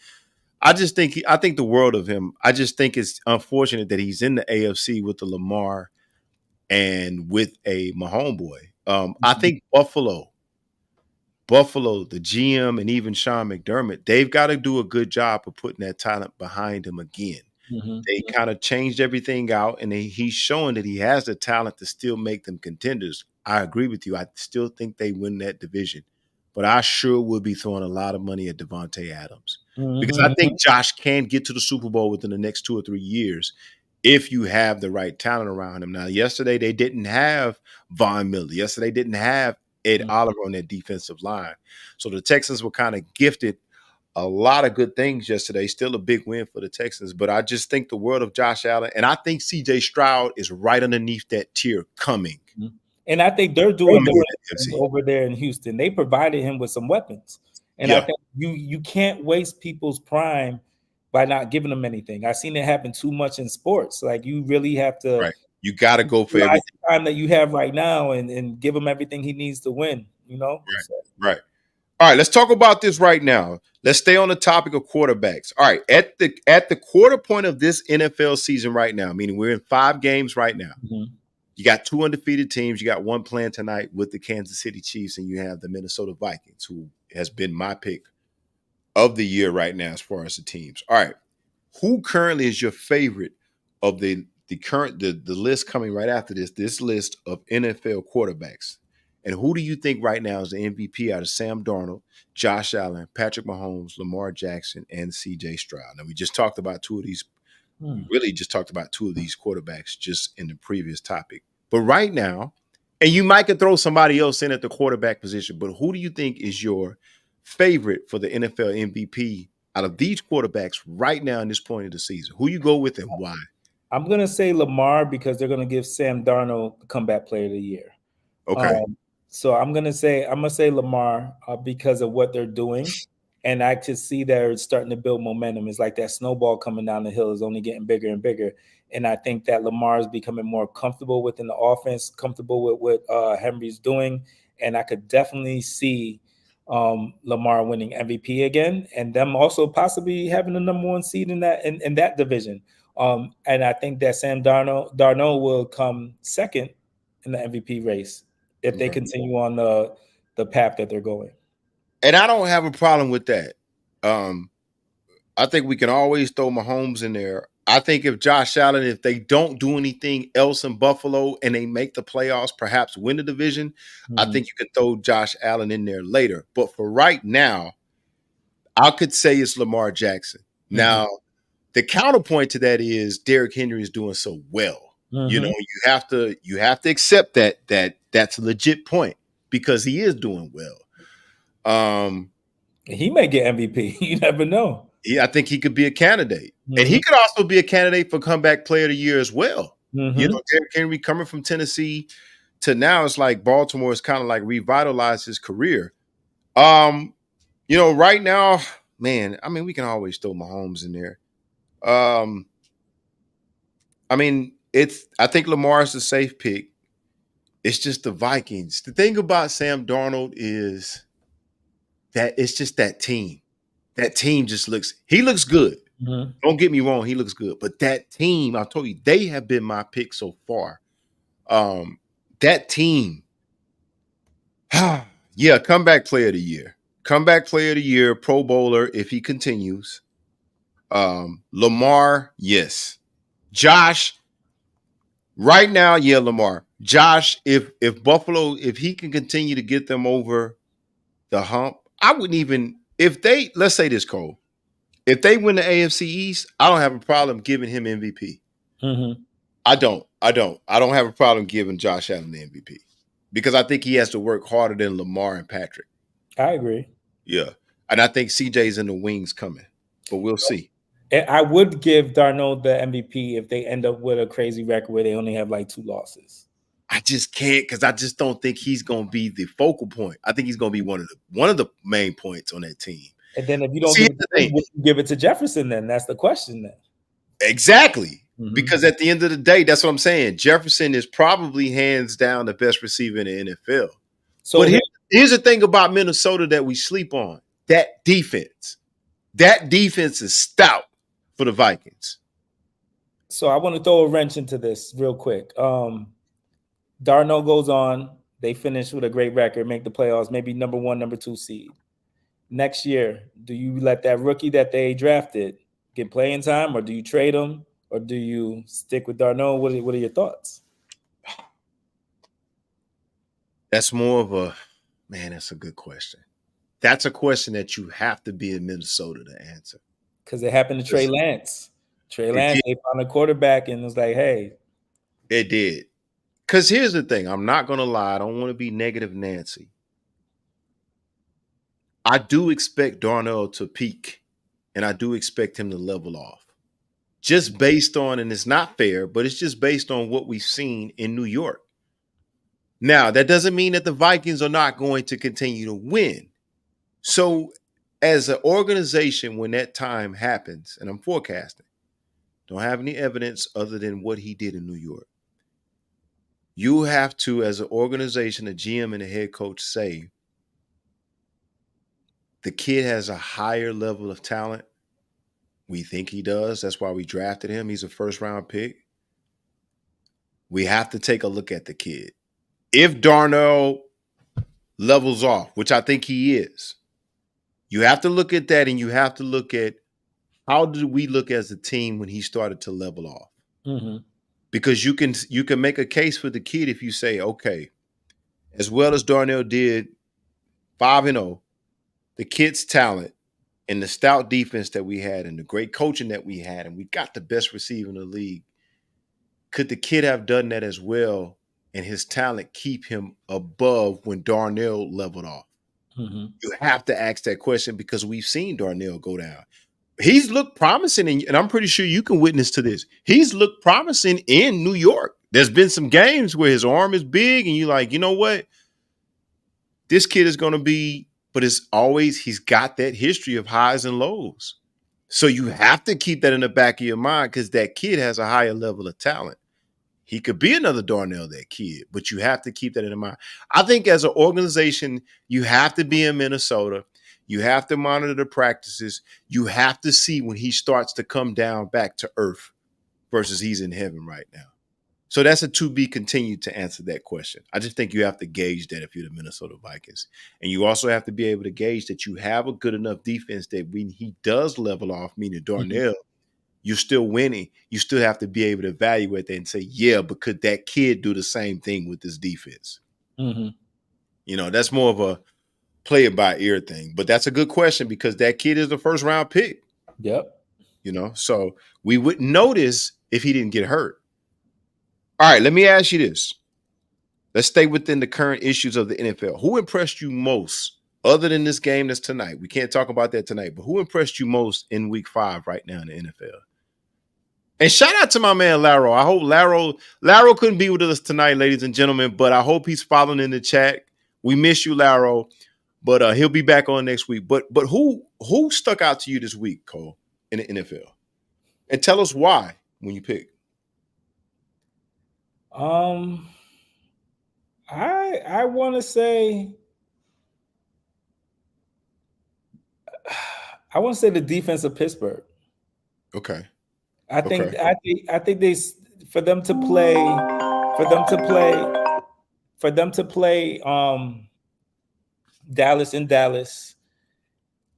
I think the world of him. I just think it's unfortunate that he's in the AFC with the Lamar and with a Mahomes boy. I think Buffalo, the GM, and even Sean McDermott, they've got to do a good job of putting that talent behind him again. They kind of changed everything out, and he's showing that he has the talent to still make them contenders. I agree with you. I still think they win that division, but I sure would be throwing a lot of money at Davante Adams because I think Josh can get to the Super Bowl within the next 2 or 3 years if you have the right talent around him. Now, yesterday they didn't have Von Miller. Yesterday they didn't have Ed Oliver on that defensive line. So the Texans were kind of gifted a lot of good things yesterday. Still a big win for the Texans. But I just think the world of Josh Allen, and I think CJ Stroud is right underneath that tier coming. And I think they're doing over there in Houston. They provided him with some weapons. And I think you can't waste people's prime by not giving them anything. I've seen it happen too much in sports. Like, you really have to. Right. You got to go for everything. The time that you have right now and give him everything he needs to win, Right. All right, let's talk about this right now. Let's stay on the topic of quarterbacks. All right, at the quarter point of this NFL season right now, meaning we're in 5 games right now. You got 2 undefeated teams. You got one playing tonight with the Kansas City Chiefs, and you have the Minnesota Vikings, who has been my pick of the year right now as far as the teams. All right, who currently is your favorite of the list coming right after this list of NFL quarterbacks? And who do you think right now is the MVP out of Sam Darnold, Josh Allen, Patrick Mahomes, Lamar Jackson, and CJ Stroud? Now, we just talked about 2 of these. Really just talked about 2 of these quarterbacks just in the previous topic. But right now, and you might could throw somebody else in at the quarterback position, but who do you think is your favorite for the NFL MVP out of these quarterbacks right now in this point of the season? Who you go with and why? I'm going to say Lamar because they're going to give Sam Darnold the comeback player of the year. Okay. So I'm gonna say Lamar because of what they're doing, and I could see they're starting to build momentum. It's like that snowball coming down the hill is only getting bigger and bigger, and I think that Lamar is becoming more comfortable within the offense, comfortable with what Henry's doing, and I could definitely see Lamar winning MVP again, and them also possibly having the number 1 seed in that division. And I think that Sam Darnold will come second in the MVP race if they continue on the path that they're going. And I don't have a problem with that. I think we can always throw Mahomes in there. I think if Josh Allen, if they don't do anything else in Buffalo and they make the playoffs, perhaps win the division, I think you can throw Josh Allen in there later. But for right now, I could say it's Lamar Jackson. Now, the counterpoint to that is Derrick Henry is doing so well. You have to accept that that's a legit point because he is doing well. He may get MVP. You never know. I think he could be a candidate. And he could also be a candidate for comeback player of the year as well. Derrick Henry coming from Tennessee to now, it's like Baltimore is kind of like revitalized his career. Right now, man, I mean, we can always throw Mahomes in there. I think Lamar is a safe pick. It's just the Vikings. The thing about Sam Darnold is that it's just that team. That team just looks good. Don't get me wrong, he looks good. But that team, I told you, they have been my pick so far. That team, comeback player of the year. Comeback player of the year, Pro Bowler if he continues. Lamar, yes. Josh, right now, Lamar. Josh, if Buffalo, if he can continue to get them over the hump, I wouldn't even, let's say this, Cole, if they win the AFC East, I don't have a problem giving him MVP. I don't have a problem giving Josh Allen the MVP because I think he has to work harder than Lamar and Patrick. I agree. Yeah. And I think CJ's in the wings coming, but we'll see. I would give Darnold the MVP if they end up with a crazy record where they only have like 2 losses. I just can't because I just don't think he's going to be the focal point. I think he's going to be one of the main points on that team. And then if you don't give it to Jefferson, then that's the question. Then exactly because at the end of the day, that's what I'm saying. Jefferson is probably hands down the best receiver in the NFL. So Here's the thing about Minnesota that we sleep on. That defense. That defense is stout for the Vikings. So I want to throw a wrench into this real quick. Darnold goes on. They finish with a great record, make the playoffs, maybe number 1, number 2 seed. Next year, do you let that rookie that they drafted get playing time, or do you trade him, or do you stick with Darnold? What are your thoughts? That's more of a, man, that's a good question. That's a question that you have to be in Minnesota to answer. Because it happened to Trey Lance. Trey Lance, they found a quarterback and it was like, hey. It did. Because here's the thing. I'm not going to lie. I don't want to be negative Nancy. I do expect Darnold to peak, and I do expect him to level off. Just based on, and it's not fair, but it's just based on what we've seen in New York. Now, that doesn't mean that the Vikings are not going to continue to win. So, as an organization, when that time happens, and I'm forecasting, don't have any evidence other than what he did in New York. You have to, as an organization, a GM and a head coach, say the kid has a higher level of talent. We think he does. That's why we drafted him. He's a first-round pick. We have to take a look at the kid. If Darnold levels off, which I think he is, you have to look at that, and you have to look at how did we look as a team when he started to level off. Mm-hmm. Because you can make a case for the kid if you say, okay, as well as Darnold did 5-0, the kid's talent and the stout defense that we had and the great coaching that we had, and we got the best receiver in the league. Could the kid have done that as well and his talent keep him above when Darnold leveled off? Mm-hmm. You have to ask that question because we've seen Darnold go down. He's looked promising, and I'm pretty sure you can witness to this. He's looked promising in New York. There's been some games where his arm is big, and you're like, you know what? This kid is going to be, but it's always, he's got that history of highs and lows. So you have to keep that in the back of your mind because that kid has a higher level of talent. He could be another Darnold, that kid, but you have to keep that in mind. I think as an organization, you have to be in Minnesota. You have to monitor the practices. You have to see when he starts to come down back to earth versus he's in heaven right now. So that's a to be continued to answer that question. I just think you have to gauge that if you're the Minnesota Vikings. And you also have to be able to gauge that you have a good enough defense that when he does level off, meaning Darnold, you're still winning. You still have to be able to evaluate that and say, yeah, but could that kid do the same thing with this defense? Mm-hmm. You know, that's more of a play it by ear thing. But that's a good question because that kid is the first round pick. Yep. You know, so we wouldn't notice if he didn't get hurt. All right, let me ask you this. Let's stay within the current issues of the NFL. Who impressed you most other than this game that's tonight? We can't talk about that tonight, but who impressed you most in week 5 right now in the NFL? And shout out to my man, Laro. I hope Laro couldn't be with us tonight, ladies and gentlemen, but I hope he's following in the chat. We miss you, Laro, but he'll be back on next week. But who stuck out to you this week, Cole, in the NFL? And tell us why when you pick. I want to say the defense of Pittsburgh. Okay. I think they for them to play Dallas in Dallas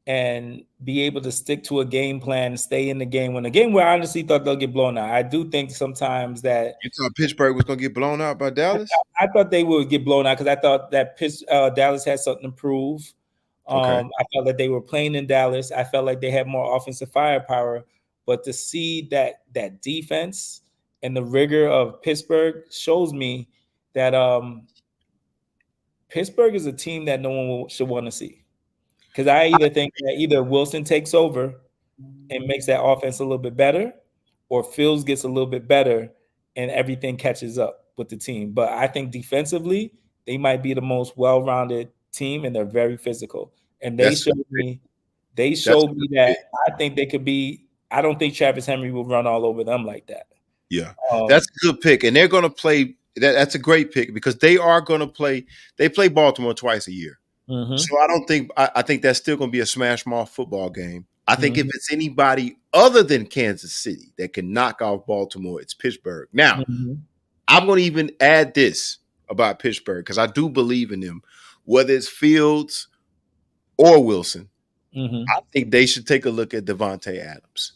and be able to stick to a game plan and stay in the game when a game where I honestly thought they'll get blown out. I do think sometimes that you thought Pittsburgh was going to get blown out by Dallas? I thought they would get blown out because I thought that Dallas had something to prove. I felt that they were playing in Dallas. I felt like they had more offensive firepower, but to see that defense and the rigor of Pittsburgh shows me that Pittsburgh is a team that no one should want to see. Because I either think that either Wilson takes over and makes that offense a little bit better, or Fields gets a little bit better and everything catches up with the team. But I think defensively, they might be the most well-rounded team, and they're very physical. And they showed me that I think they could be. I don't think Travis Henry will run all over them like that. Yeah, that's a good pick, and they're going to play. That's a great pick because they are going to play. They play Baltimore twice a year. So I think that's still going to be a smash mouth football game. I think if it's anybody other than Kansas City that can knock off Baltimore, it's Pittsburgh. Now, I'm going to even add this about Pittsburgh because I do believe in them, whether it's Fields or Wilson. I think they should take a look at Davante Adams.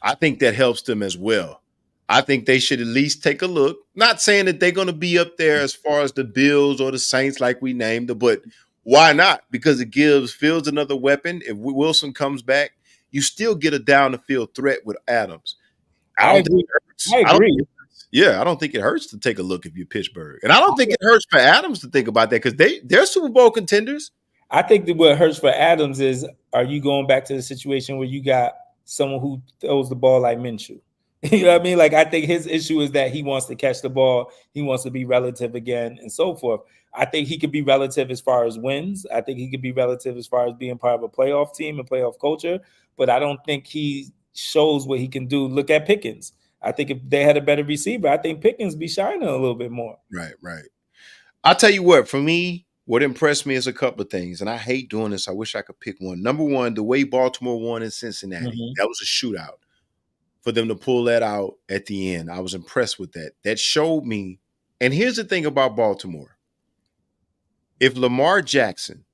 I think that helps them as well. I think they should at least take a look. Not saying that they're going to be up there as far as the Bills or the Saints like we named them, but why not? Because it gives Fields another weapon. If Wilson comes back, you still get a down the field threat with Adams. I agree. I don't think it hurts to take a look if you're Pittsburgh. And I don't think it hurts for Adams to think about that because they're Super Bowl contenders. I think that what hurts for Adams is, are you going back to the situation where you got someone who throws the ball like Minshew? You know what I mean? Like, I think his issue is that he wants to catch the ball. He wants to be relative again and so forth. I think he could be relative as far as wins. I think he could be relative as far as being part of a playoff team and playoff culture. But I don't think he shows what he can do. Look at Pickens. I think if they had a better receiver, I think Pickens be shining a little bit more. Right. I'll tell you what, for me, what impressed me is a couple of things, and I hate doing this. I wish I could pick one. Number one, the way Baltimore won in Cincinnati, that was a shootout. For them to pull that out at the end, I was impressed with that. That showed me, and here's the thing about Baltimore. If Lamar Jackson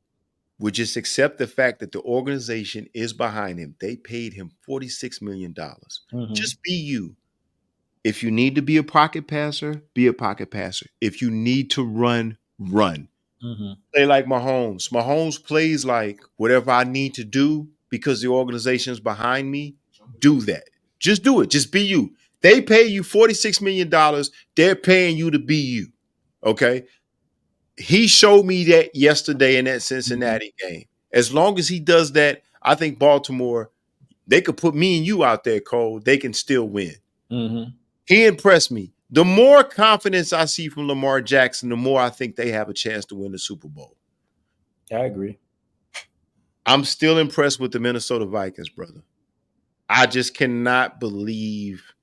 would just accept the fact that the organization is behind him, they paid him $46 million. Just be you. If you need to be a pocket passer, be a pocket passer. If you need to run, run. Play like Mahomes. Mahomes plays like whatever I need to do because the organization is behind me, do that. Just do it. Just be you. They pay you $46 million. They're paying you to be you. Okay? He showed me that yesterday in that Cincinnati game. As long as he does that, I think Baltimore, they could put me and you out there, Cole. They can still win. He impressed me. The more confidence I see from Lamar Jackson, the more I think they have a chance to win the Super Bowl. I agree. I'm still impressed with the Minnesota Vikings, brother. I just cannot believe.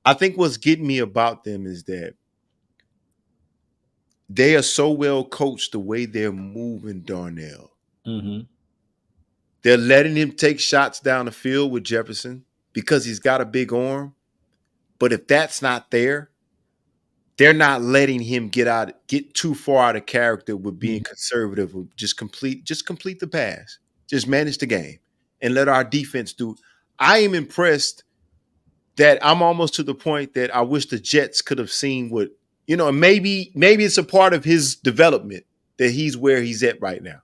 I think what's getting me about them is that they are so well coached the way they're moving Darnell. They're letting him take shots down the field with Jefferson because he's got a big arm. But if that's not there, they're not letting him get too far out of character with being conservative. Just complete the pass. Just manage the game and let our defense do. I am impressed that I'm almost to the point that I wish the Jets could have seen what, and maybe it's a part of his development that he's where he's at right now.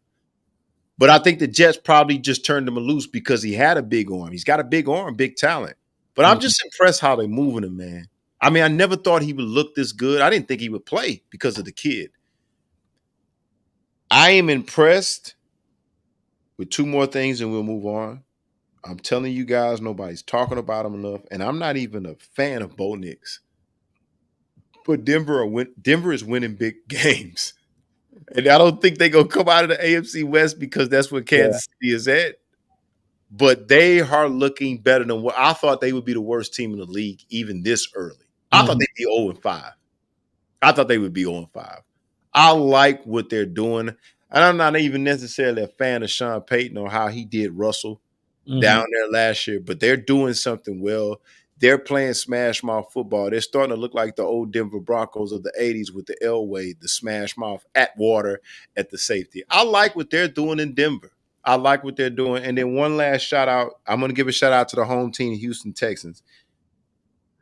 But I think the Jets probably just turned him loose because he had a big arm. He's got a big arm, big talent. But I'm just impressed how they're moving him, man. I mean, I never thought he would look this good. I didn't think he would play because of the kid. I am impressed with two more things and we'll move on. I'm telling you guys, nobody's talking about him enough. And I'm not even a fan of Bo Nix. But Denver is winning big games. And I don't think they're going to come out of the AFC West because that's where Kansas City is at. But they are looking better than what I thought they would be the worst team in the league even this early. I thought they'd be 0-5. I thought they would be 0-5. I like what they're doing. And I'm not even necessarily a fan of Sean Payton or how he did Russell down there last year, but they're doing something well. They're playing smash mouth football. They're starting to look like the old Denver Broncos of the 80s with the Elway, the smash mouth at water at the safety. I like what they're doing in Denver. I like what they're doing. And then one last shout out. I'm going to give a shout out to the home team, Houston Texans.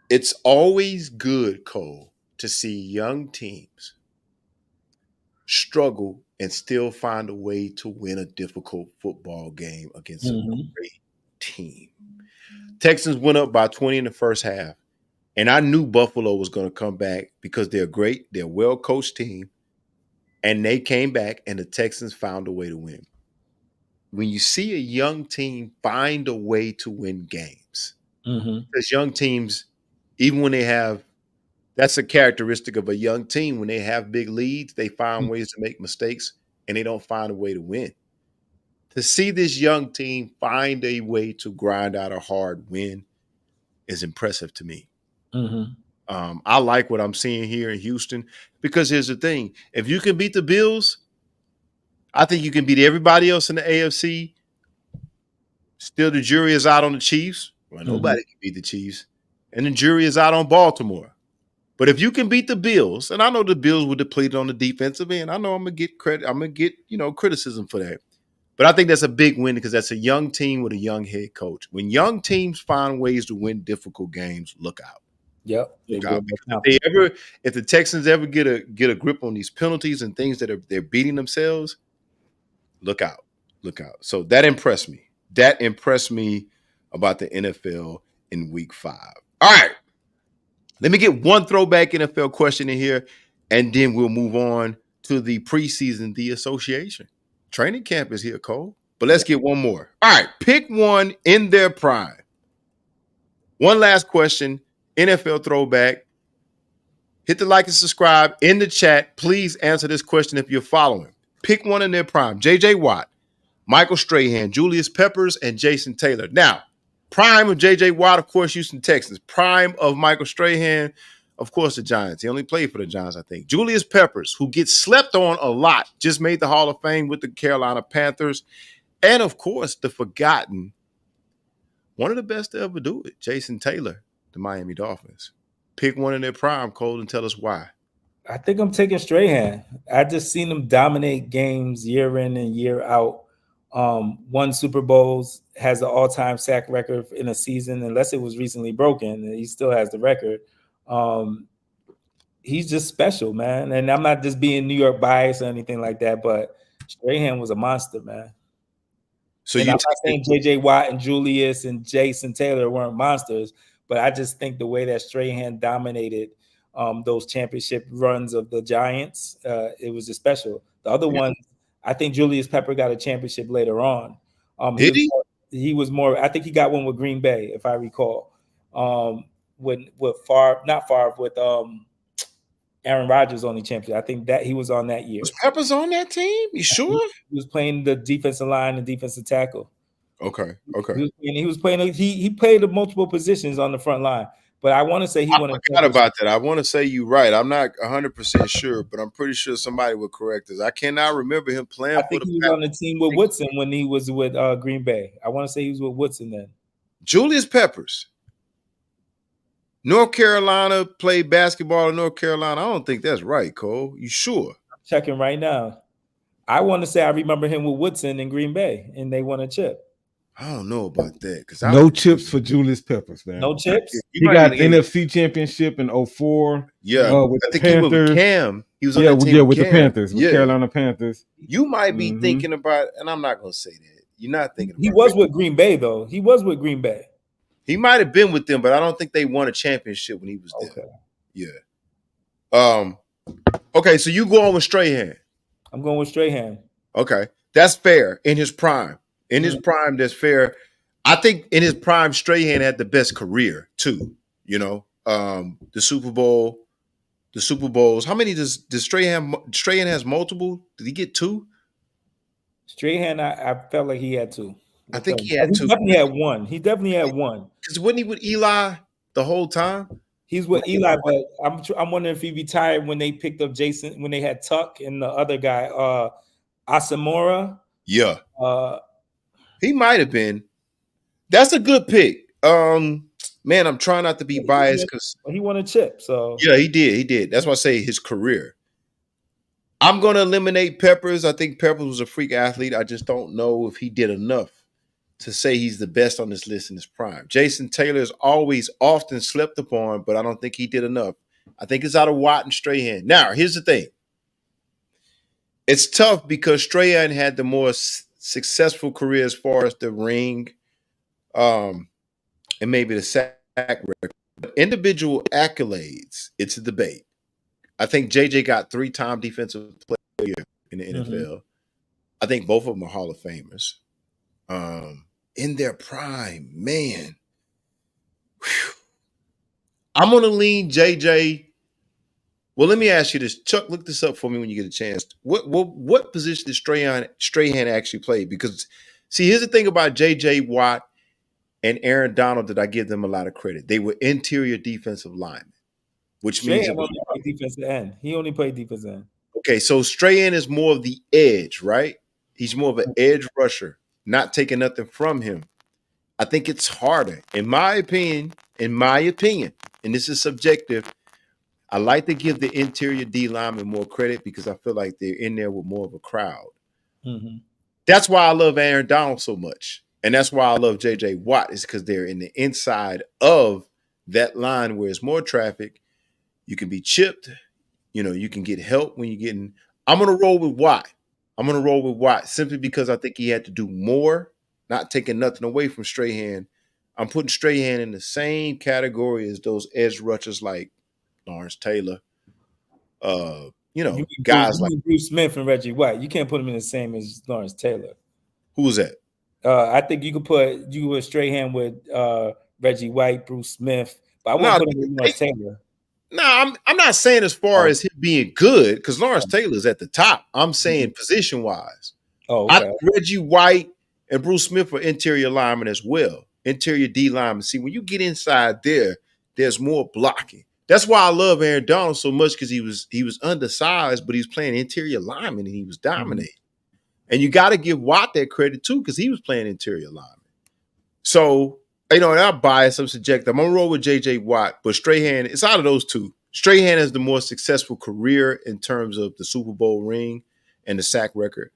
It's always good, Cole, to see young teams struggle and still find a way to win a difficult football game against a great team. Texans went up by 20 in the first half. And I knew Buffalo was going to come back because they're great. They're a well-coached team. And they came back, and the Texans found a way to win. When you see a young team find a way to win games, because young teams, even when they have, that's a characteristic of a young team. When they have big leads, they find ways to make mistakes, and they don't find a way to win. To see this young team find a way to grind out a hard win is impressive to me. I like what I'm seeing here in Houston because here's the thing. If you can beat the Bills, I think you can beat everybody else in the AFC. Still, the jury is out on the Chiefs. Well, nobody can beat the Chiefs. And the jury is out on Baltimore. But if you can beat the Bills, and I know the Bills were depleted on the defensive end, I know I'm going to get credit. I'm going to get, criticism for that. But I think that's a big win because that's a young team with a young head coach. When young teams find ways to win difficult games, look out. Yep. Look out. If the Texans ever get a grip on these penalties and things that they're beating themselves, look out. Look out. So that impressed me. That impressed me about the NFL in week 5. All right. Let me get one throwback NFL question in here, and then we'll move on to the preseason, the association. Training camp is here, Cole. But let's get one more. All right. Pick one in their prime. One last question. NFL throwback. Hit the like and subscribe in the chat. Please answer this question if you're following. Pick one in their prime. J.J. Watt, Michael Strahan, Julius Peppers, and Jason Taylor. Now, prime of J.J. Watt, of course, Houston Texans. Prime of Michael Strahan, of course, the Giants. He only played for the Giants, I think. Julius Peppers, who gets slept on a lot, just made the Hall of Fame with the Carolina Panthers. And, of course, the forgotten, one of the best to ever do it, Jason Taylor, the Miami Dolphins. Pick one in their prime, Cole, and tell us why. I think I'm taking Strahan. I just seen him dominate games year in and year out. Won Super Bowls, has an all-time sack record in a season, unless it was recently broken. He still has the record. He's just special, man. And I'm not just being New York biased or anything like that, but Strahan was a monster, man. So I'm not saying J.J. Watt and Julius and Jason Taylor weren't monsters, but I just think the way that Strahan dominated those championship runs of the Giants, it was just special. The other one, I think Julius Pepper got a championship later on. Did he? He was more. I think he got one with Green Bay, if I recall. With Favre, not Favre, with Aaron Rodgers on the championship. I think that he was on that year. Was Peppers on that team? You sure? He was playing the defensive line and defensive tackle. Okay. He was playing. He played multiple positions on the front line. But I want to say he won. I forgot about that. I want to say you're right. I'm not 100% sure, but I'm pretty sure somebody would correct us. I cannot remember him playing. I think he was on the team with Woodson when he was with Green Bay. I want to say he was with Woodson then. Julius Peppers. North Carolina played basketball in North Carolina. I don't think that's right, Cole. You sure? I'm checking right now. I want to say I remember him with Woodson in Green Bay, and they won a chip. I don't know about that because no chips for Julius Peppers, man. No chips. He got NFC Championship in 2004. Yeah, with the Panthers. He was with Cam. He was on that team with the Panthers, with Carolina Panthers. You might be thinking about, and I'm not going to say that. You're not thinking. He was with Green Bay though. He was with Green Bay. He might have been with them, but I don't think they won a championship when he was there. Yeah. Okay, so you go on with Strahan. I'm going with Strahan. Okay, that's fair in his prime. In his prime, that's fair. I think in his prime, Strahan had the best career too. The Super Bowls. How many does Strahan? Strahan has multiple. Did he get 2? Strahan, I felt like he had 2. I think he had 2. He definitely had 1. He definitely had 1. Because wasn't he with Eli the whole time? He's with Eli, but I'm wondering if he retired when they picked up Jason, when they had Tuck and the other guy, Asamora. Yeah. He might have been. That's a good pick. Man, I'm trying not to be biased because he won a chip. So yeah, he did. That's why I say his career. I'm going to eliminate Peppers. I think Peppers was a freak athlete. I just don't know if he did enough to say he's the best on this list in his prime. Jason Taylor is always often slept upon, but I don't think he did enough. I think it's out of Watt and Strahan. Now, here's the thing. It's tough because Strahan had the more successful career as far as the ring and maybe the sack record. But individual accolades, it's a debate. I think JJ got 3-time defensive player in the NFL. I think both of them are Hall of Famers. In their prime, man. Whew. I'm going to lean JJ. Well, let me ask you this. Chuck, look this up for me when you get a chance. What position did Strahan actually play? Because, see, here's the thing about J.J. Watt and Aaron Donald that I give them a lot of credit. They were interior defensive linemen, which means Strahan only played defensive end. He only played defensive end. Okay, so Strahan is more of the edge, right? He's more of an edge rusher, not taking nothing from him. I think it's harder, in my opinion, and this is subjective. I like to give the interior D lineman more credit because I feel like they're in there with more of a crowd. Mm-hmm. That's why I love Aaron Donald so much. And that's why I love JJ Watt, is because they're in the inside of that line where it's more traffic. You can be chipped. You can get help when you're getting. I'm going to roll with Watt simply because I think he had to do more, not taking nothing away from Strahan. I'm putting Strahan in the same category as those edge rushers like Lawrence Taylor. Guys like Bruce Smith and Reggie White. You can't put them in the same as Lawrence Taylor. Who was that? I think you could put Strahan with Reggie White, Bruce Smith, but I wouldn't put him with Lawrence Taylor. No, I'm not saying as far as him being good, because Lawrence Taylor's at the top. I'm saying position wise. Oh, okay. I think Reggie White and Bruce Smith are interior linemen as well. Interior D linemen. See, when you get inside there, there's more blocking. That's why I love Aaron Donald so much, because he was undersized, but he was playing interior lineman and he was dominating. And you got to give Watt that credit too, because he was playing interior lineman. So, and I'm biased, I'm subjective. I'm going to roll with J.J. Watt, but Strahan, it's out of those two. Strahan has the more successful career in terms of the Super Bowl ring and the sack record.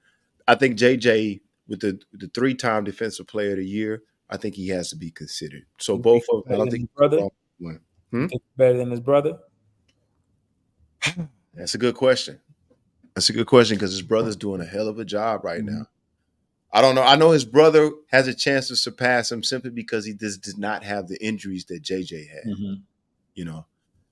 I think J.J., with the 3-time Defensive Player of the Year, I think he has to be considered. So both of them, I don't think brother. Think better than his brother? That's a good question. That's a good question, because his brother's doing a hell of a job right now. I don't know. I know his brother has a chance to surpass him simply because he did not have the injuries that JJ had.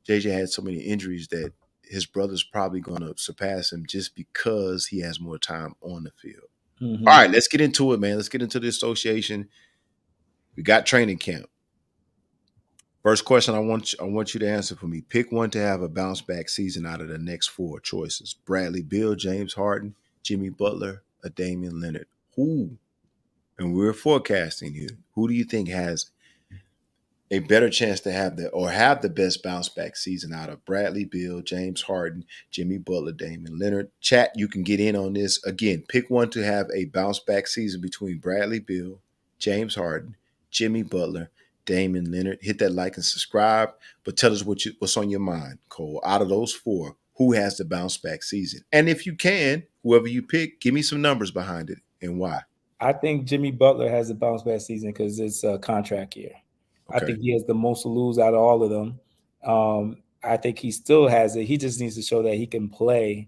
JJ had so many injuries that his brother's probably going to surpass him just because he has more time on the field. All right, let's get into it, man. Let's get into the association. We got training camp. First question I want you to answer for me. Pick one to have a bounce back season out of the next 4 choices: Bradley Beal, James Harden, Jimmy Butler, or Damian Lillard. Who, and we're forecasting here, who do you think has a better chance to have the best bounce back season out of Bradley Beal, James Harden, Jimmy Butler, Damian Lillard? Chat, you can get in on this. Again, pick one to have a bounce back season between Bradley Beal, James Harden, Jimmy Butler, Damian Lillard. Hit that like and subscribe, but tell us what's on your mind, Cole. Out of those 4, who has the bounce back season? And if you can, whoever you pick, give me some numbers behind it and why. I think Jimmy Butler has a bounce back season because it's a contract year. Okay. I think he has the most to lose out of all of them. I think he still has it. He just needs to show that he can play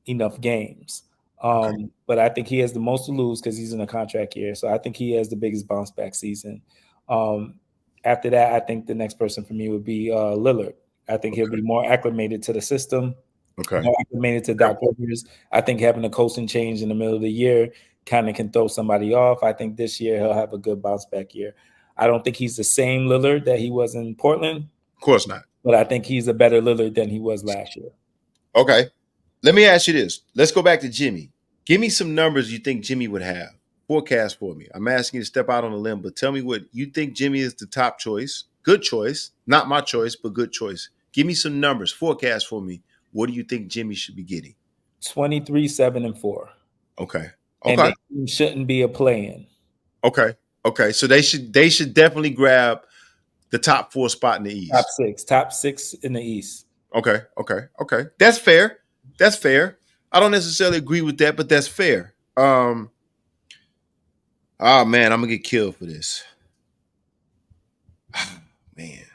enough games. But I think he has the most to lose because he's in a contract year. So I think he has the biggest bounce back season. After that, I think the next person for me would be Lillard. I think he'll be more acclimated to the system. More acclimated to Doc Rivers. I think having a coaching change in the middle of the year kind of can throw somebody off. I think this year he'll have a good bounce back year. I don't think he's the same Lillard that he was in Portland. Of course not. But I think he's a better Lillard than he was last year. Okay. Let me ask you this. Let's go back to Jimmy. Give me some numbers you think Jimmy would have. Forecast for me. I'm asking you to step out on a limb, but tell me what you think Jimmy is the top choice. Good choice. Not my choice, but good choice. Give me some numbers. Forecast for me. What do you think Jimmy should be getting? 23, 7, and 4. Okay. And they shouldn't be a play-in. Okay. So they should definitely grab the top 4 spot in the East. Top six in the East. Okay. That's fair. I don't necessarily agree with that, but that's fair. Oh man, I'm gonna get killed for this. Man,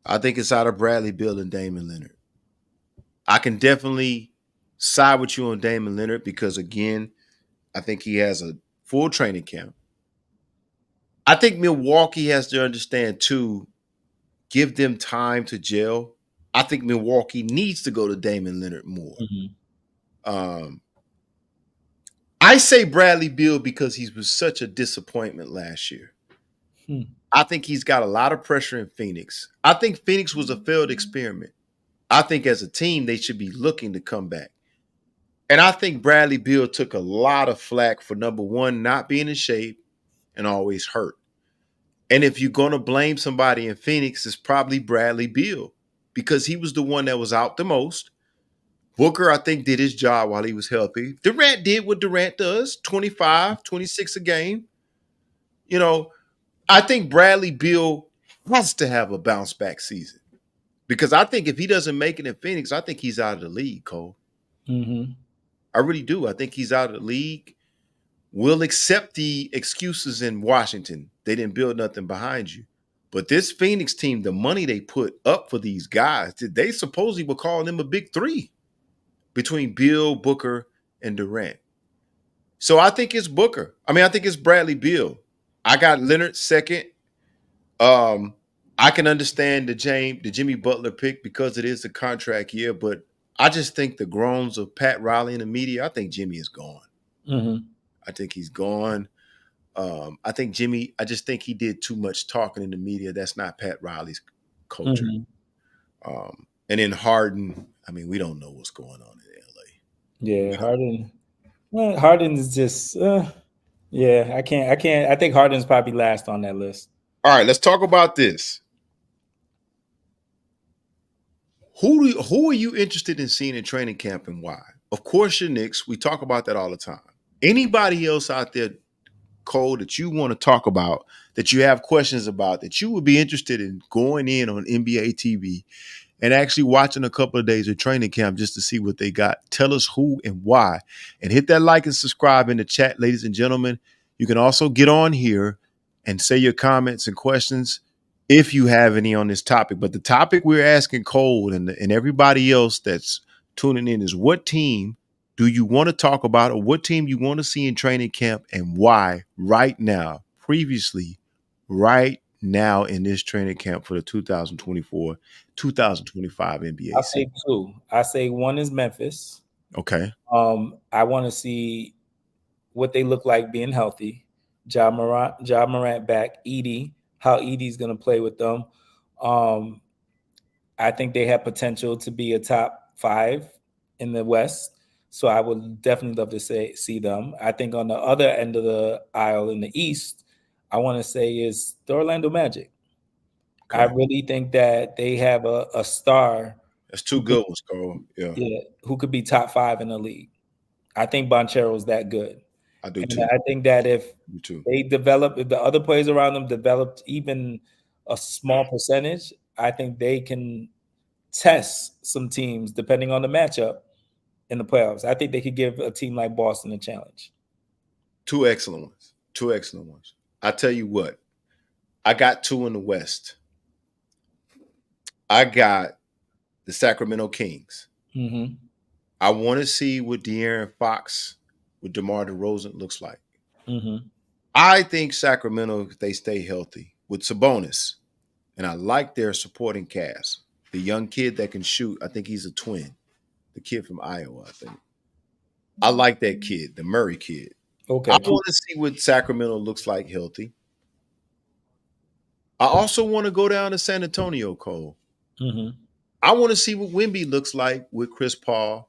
I think it's out of Bradley Beal and Damian Lillard. I can definitely side with you on Damian Lillard because, again, I think he has a full training camp. I think Milwaukee has to understand, too, give them time to gel. I think Milwaukee needs to go to Damian Lillard more. I say Bradley Beal because he was such a disappointment last year. I think he's got a lot of pressure in Phoenix. I think Phoenix was a failed experiment. I think as a team, they should be looking to come back. And I think Bradley Beal took a lot of flack for, number one, not being in shape and always hurt. And if you're going to blame somebody in Phoenix, it's probably Bradley Beal because he was the one that was out the most, Booker, I think, did his job while he was healthy. Durant did what Durant does, 25, 26 a game. You know, I think Bradley Beal has to have a bounce back season because I think if he doesn't make it in Phoenix, I think he's out of the league, Cole. Mm-hmm. I really do. I think he's out of the league. We'll accept the excuses in Washington. They didn't build nothing behind you. But this Phoenix team, the money they put up for these guys, they supposedly were calling them a big three between Beal, Booker, and Durant. So I think it's Booker. I mean, I think it's Bradley Beal. I got Leonard second. I can understand the Jimmy Butler pick because it is a contract year, but I just think the groans of Pat Riley in the media, I think Jimmy is gone. Mm-hmm. I think he's gone. I think Jimmy, I just think he did too much talking in the media. That's not Pat Riley's culture. Mm-hmm. And then Harden, I mean, we don't know what's going on in LA. Yeah, Harden. Well, Harden is just yeah, I can't. I think Harden's probably last on that list. All right, let's talk about this. Who are you interested in seeing in training camp and why? Of course, your Knicks. We talk about that all the time. Anybody else out there, Cole, that you want to talk about, that you have questions about, that you would be interested in going in on NBA TV and actually watching a couple of days of training camp just to see what they got? Tell us who and why. And hit that like and subscribe in the chat, ladies and gentlemen. You can also get on here and say your comments and questions if you have any on this topic. But the topic we're asking Cole and everybody else that's tuning in is, what team do you want to talk about, or what team you want to see in training camp and why right now, previously, right now in this training camp for the 2024-2025 NBA I'll season? say two. I say one is Memphis. Okay. I want to see what they look like being healthy. Ja Morant back, Edie, how Edie's going to play with them. I think they have potential to be a top 5 in the West. So I would definitely love to see them. I think on the other end of the aisle in the East, I want to say is the Orlando Magic. Okay. I really think that they have a star. That's two good ones, Carl. Yeah, who could be top 5 in the league. I think Banchero's that good. I do too. And I think that if the other players around them developed even a small percentage, I think they can test some teams depending on the matchup in the playoffs. I think they could give a team like Boston a challenge. Two excellent ones. I tell you what, I got 2 in the West. I got the Sacramento Kings. Mm-hmm. I want to see what De'Aaron Fox with DeMar DeRozan looks like. Mm-hmm. I think Sacramento, if they stay healthy with Sabonis, and I like their supporting cast. The young kid that can shoot, I think he's a twin. The kid from Iowa, I think. I like that kid, the Murray kid. Okay. I want to see what Sacramento looks like healthy. I also want to go down to San Antonio, Cole. Mm-hmm. I want to see what Wemby looks like with Chris Paul.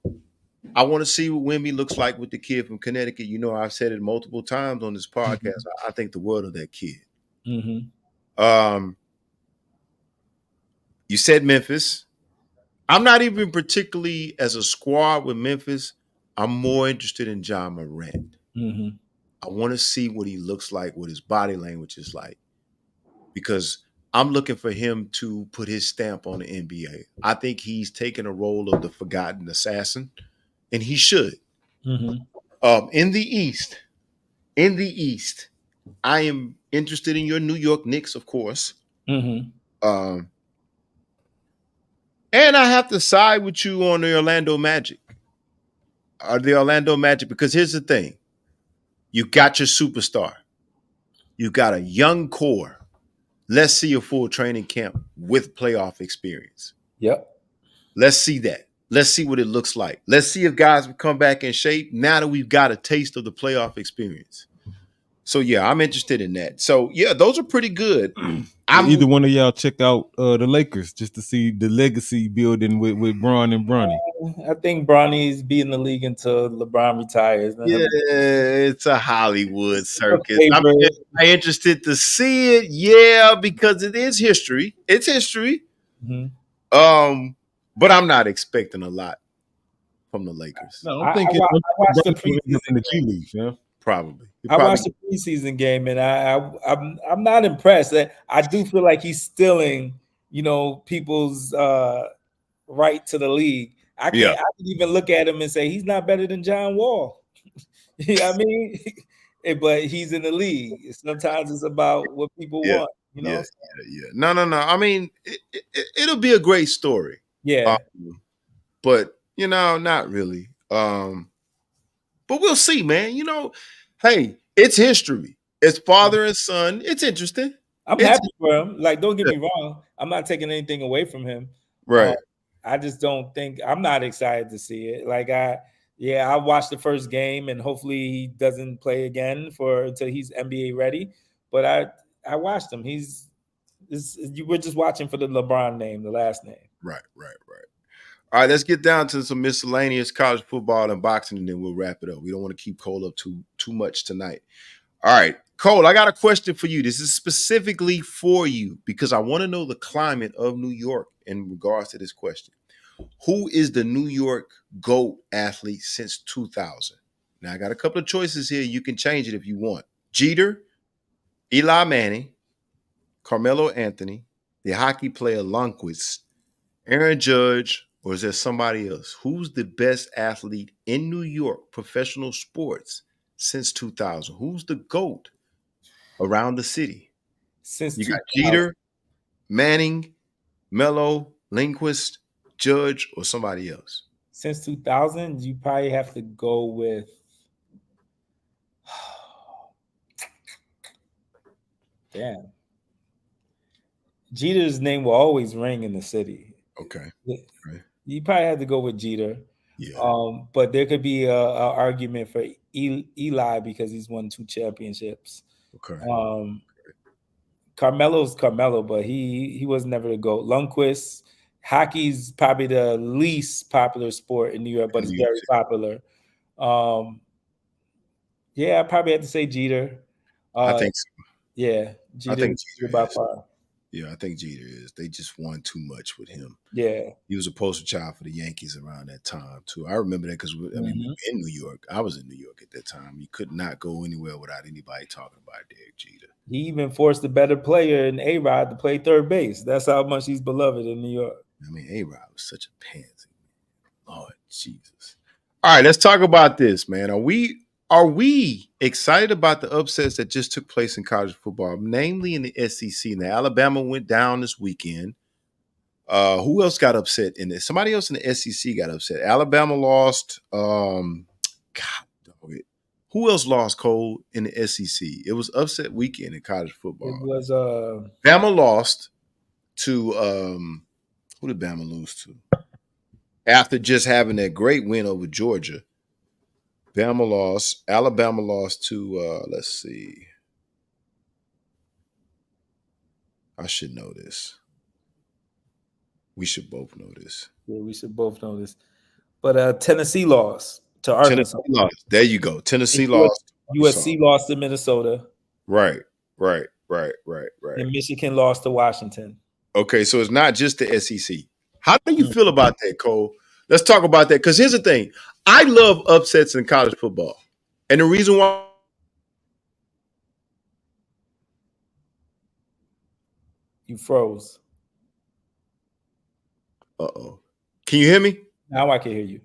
I want to see what Wemby looks like with the kid from Connecticut. You know, I've said it multiple times on this podcast. Mm-hmm. I think the world of that kid. Mm-hmm. You said Memphis. I'm not even particularly as a squad with Memphis. I'm more interested in Ja Morant. Mm-hmm. I want to see what he looks like, what his body language is like, because I'm looking for him to put his stamp on the NBA. I think he's taken a role of the forgotten assassin, and he should. Mm-hmm. In the East, I am interested in your New York Knicks, of course. Mm-hmm. And I have to side with you on the Orlando Magic. Because here's the thing. You got your superstar. You got a young core. Let's see a full training camp with playoff experience. Yep. Let's see that. Let's see what it looks like. Let's see if guys will come back in shape now that we've got a taste of the playoff experience. So, yeah, I'm interested in that. So, yeah, those are pretty good. Either one of y'all check out the Lakers just to see the legacy building with Bron and Bronny. I think Bronny's be in the league until LeBron retires. Yeah, it's a Hollywood circus. I'm interested to see it, yeah, because it is history. It's history. Mm-hmm. But I'm not expecting a lot from the Lakers. No, I I'm thinking watched the in the preseason G game. League, yeah. Probably. I watched the preseason game, and I'm not impressed. I do feel like he's stealing, people's right to the league. I can even look at him and say he's not better than John Wall. I mean, but he's in the league. Sometimes it's about what people want, Yeah. No. I mean, it'll be a great story. Yeah. But not really. But we'll see, man. Hey, it's history. It's father and son. It's interesting. I'm happy for him. Like, don't get me wrong. I'm not taking anything away from him. Right. I just don't think I'm not excited to see it. Like I watched the first game, and hopefully he doesn't play again until he's NBA ready. But I watched him. You were just watching for the LeBron name, the last name. Right. All right, let's get down to some miscellaneous college football and boxing, and then we'll wrap it up. We don't want to keep Cole up too much tonight. All right, Cole, I got a question for you. This is specifically for you because I want to know the climate of New York in regards to this question. Who is the New York GOAT athlete since 2000? Now, I got a couple of choices here. You can change it if you want. Jeter, Eli Manning, Carmelo Anthony, the hockey player Lundqvist, Aaron Judge, or is there somebody else? Who's the best athlete in New York professional sports since 2000? Who's the GOAT around the city? Since you got Jeter, Manning, Melo, Lindquist, Judge, or somebody else? Since 2000, you probably have to go with damn. Jeter's name will always ring in the city. Okay. Right. You probably had to go with Jeter. Yeah. But there could be a argument for Eli because he's won 2 championships. Okay. Carmelo's Carmelo, but he was never the GOAT. Lundqvist, hockey's probably the least popular sport in New York, but it's very popular. I probably had to say Jeter. I think so. Yeah, Jeter. I think Jeter by far. Yeah, I think Jeter is. They just won too much with him. Yeah. He was a poster child for the Yankees around that time, too. I remember that because, we were in New York. I was in New York at that time. You could not go anywhere without anybody talking about Derek Jeter. He even forced a better player in A-Rod to play third base. That's how much he's beloved in New York. I mean, A-Rod was such a pansy. Lord Jesus. All right, let's talk about this, man. Are we excited about the upsets that just took place in college football, namely in the SEC? Now, Alabama went down this weekend. Who else got upset in this? Somebody else in the SEC got upset. Alabama lost. God dog it. Who else lost, Cole, in the SEC? It was upset weekend in college football. It was Bama lost to who did Bama lose to? After just having that great win over Georgia. Bama lost. Alabama lost to, let's see. I should know this. We should both know this. Yeah, we should both know this. But Tennessee lost to Arkansas. Tennessee lost. There you go. Tennessee lost. USC lost to Minnesota. Right. And Michigan lost to Washington. Okay, so it's not just the SEC. How do you feel about that, Cole? Let's talk about that. Because here's the thing. I love upsets in college football. And the reason why you froze. Uh-oh. Can you hear me? Now I can hear you.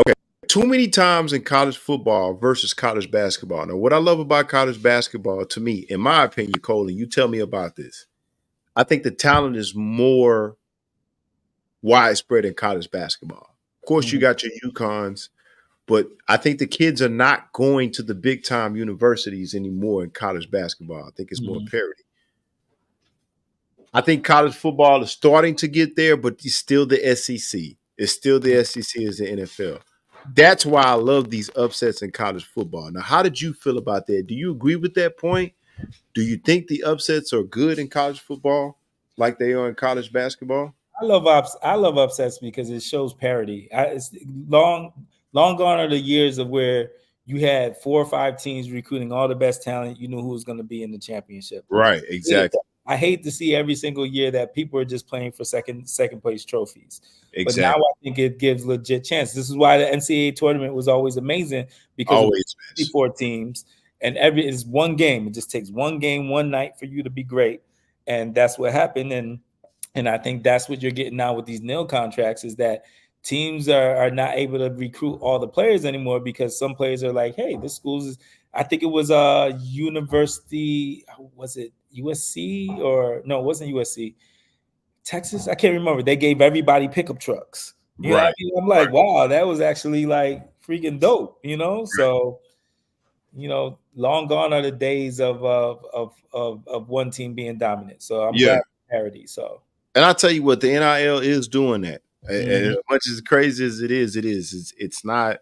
Okay. Too many times in college football versus college basketball. Now, what I love about college basketball, to me, in my opinion, Cole, and you tell me about this, I think the talent is more widespread in college basketball. Of course, you got your UConns, but I think the kids are not going to the big time universities anymore in college basketball. I think it's more parity. I think college football is starting to get there, but it's still the SEC. It's still the SEC as the NFL. That's why I love these upsets in college football. Now, how did you feel about that? Do you agree with that point? Do you think the upsets are good in college football like they are in college basketball? I love upsets because it shows parity. It's long gone are the years of where you had 4 or 5 teams recruiting all the best talent. You knew who was going to be in the championship. Right, exactly. I hate to see every single year that people are just playing for second place trophies. But now Exactly. I think it gives legit chance. This is why the NCAA tournament was always amazing, because Always it was 54 teams and it's one game. It just takes one game, one night for you to be great. And that's what happened. And I think that's what you're getting now with these nil contracts, is that teams are not able to recruit all the players anymore, because some players are like, hey, this school's is, I think it was university, was it USC or no, it wasn't USC, Texas, I can't remember. They gave everybody pickup trucks. You know what I mean? I'm like, wow, that was actually like freaking dope, you know? So, you know, long gone are the days of one team being dominant. So I'm glad parity. So, and I'll tell you what, the NIL is doing that. And Mhm. as much as crazy as it is, it's not,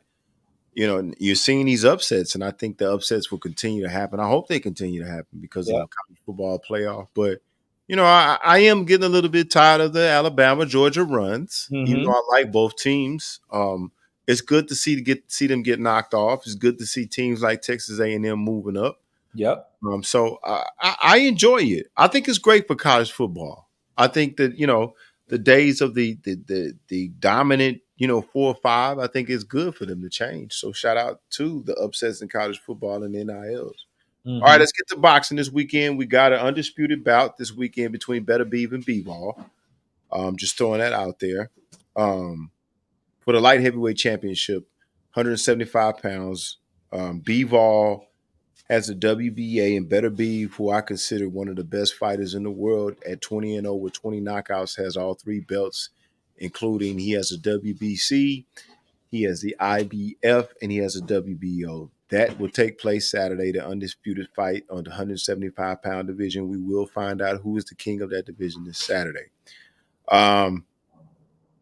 you know, you're seeing these upsets, and I think the upsets will continue to happen. I hope they continue to happen because of Yeah. the college football playoff. But, you know, I am getting a little bit tired of the Alabama Georgia runs, even though I like both teams. It's good to see them get knocked off. It's good to see teams like Texas A&M moving up. Yep. So I enjoy it. I think it's great for college football. I think that, you know, the days of the dominant, you know, 4 or 5, I think it's good for them to change. So shout out to the upsets in college football and NILs. All right, let's get to boxing this weekend. We got an undisputed bout this weekend between Better Beef and B-Ball. Just throwing that out there. For the light heavyweight championship, 175 pounds. B-Ball has a WBA, and Better Beef, who I consider one of the best fighters in the world at 20-0 with 20 knockouts, has all 3 belts, including he has a WBC, he has the IBF, and he has a WBO. That will take place Saturday, the undisputed fight on the 175-pound division. We will find out who is the king of that division this Saturday.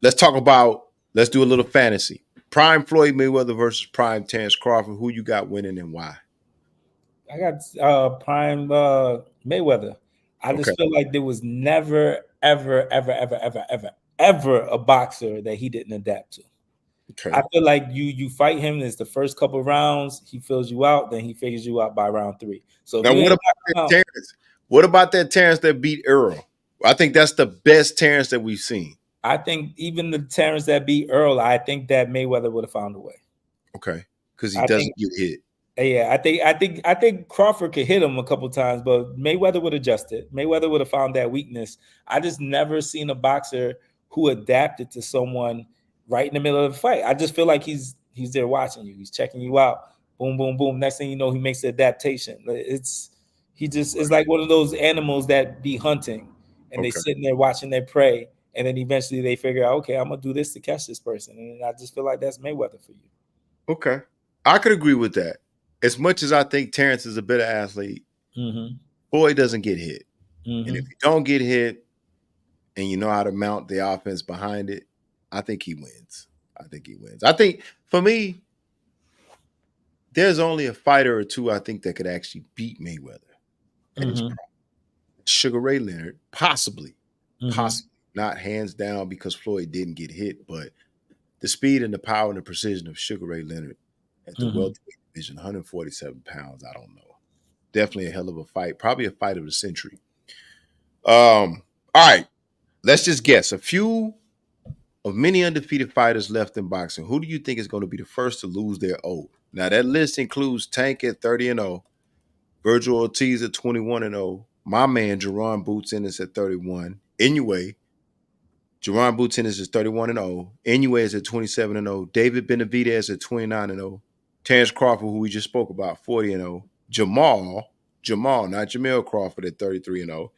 Let's do a little fantasy. Prime Floyd Mayweather versus Prime Terrence Crawford. Who you got winning and why? I got Prime Mayweather. I just feel like there was never, ever a boxer that he didn't adapt to. Okay. I feel like you fight him, it's the first couple of rounds, he fills you out, then he figures you out by round 3. So now, what about that Terrence that beat Earl? I think that's the best Terrence that we've seen. I think even the Terrence that beat Earl, I think that Mayweather would have found a way. Okay, because he doesn't get hit. Yeah, I think Crawford could hit him a couple times, but Mayweather would adjust it. Mayweather would have found that weakness. I just never seen a boxer who adapted to someone right in the middle of the fight. I just feel like he's there watching you. He's checking you out. Boom, boom, boom. Next thing you know, he makes the adaptation. It's like one of those animals that be hunting and they sitting there watching their prey, and then eventually they figure out, okay, I'm gonna do this to catch this person. And I just feel like that's Mayweather for you. Okay, I could agree with that. As much as I think Terrence is a better athlete, Floyd doesn't get hit. And if you don't get hit and you know how to mount the offense behind it, I think he wins. I think for me, there's only a fighter or two I think that could actually beat Mayweather. And it's Sugar Ray Leonard, possibly. Not hands down because Floyd didn't get hit, but the speed and the power and the precision of Sugar Ray Leonard at the welterweight division, 147 pounds, I don't know. Definitely a hell of a fight. Probably a fight of the century. All right. Let's just guess. A few of many undefeated fighters left in boxing. Who do you think is going to be the first to lose their oath? Now, that list includes Tank at 30-0, Virgil Ortiz at 21-0, my man Jerron Boots Ennis at 31, Inoue. Jerron Boots Ennis is 31-0, Inoue is at 27-0, David Benavidez at 29-0, Terrence Crawford, who we just spoke about, 40-0, Jamal, not Jamel Crawford at 33-0,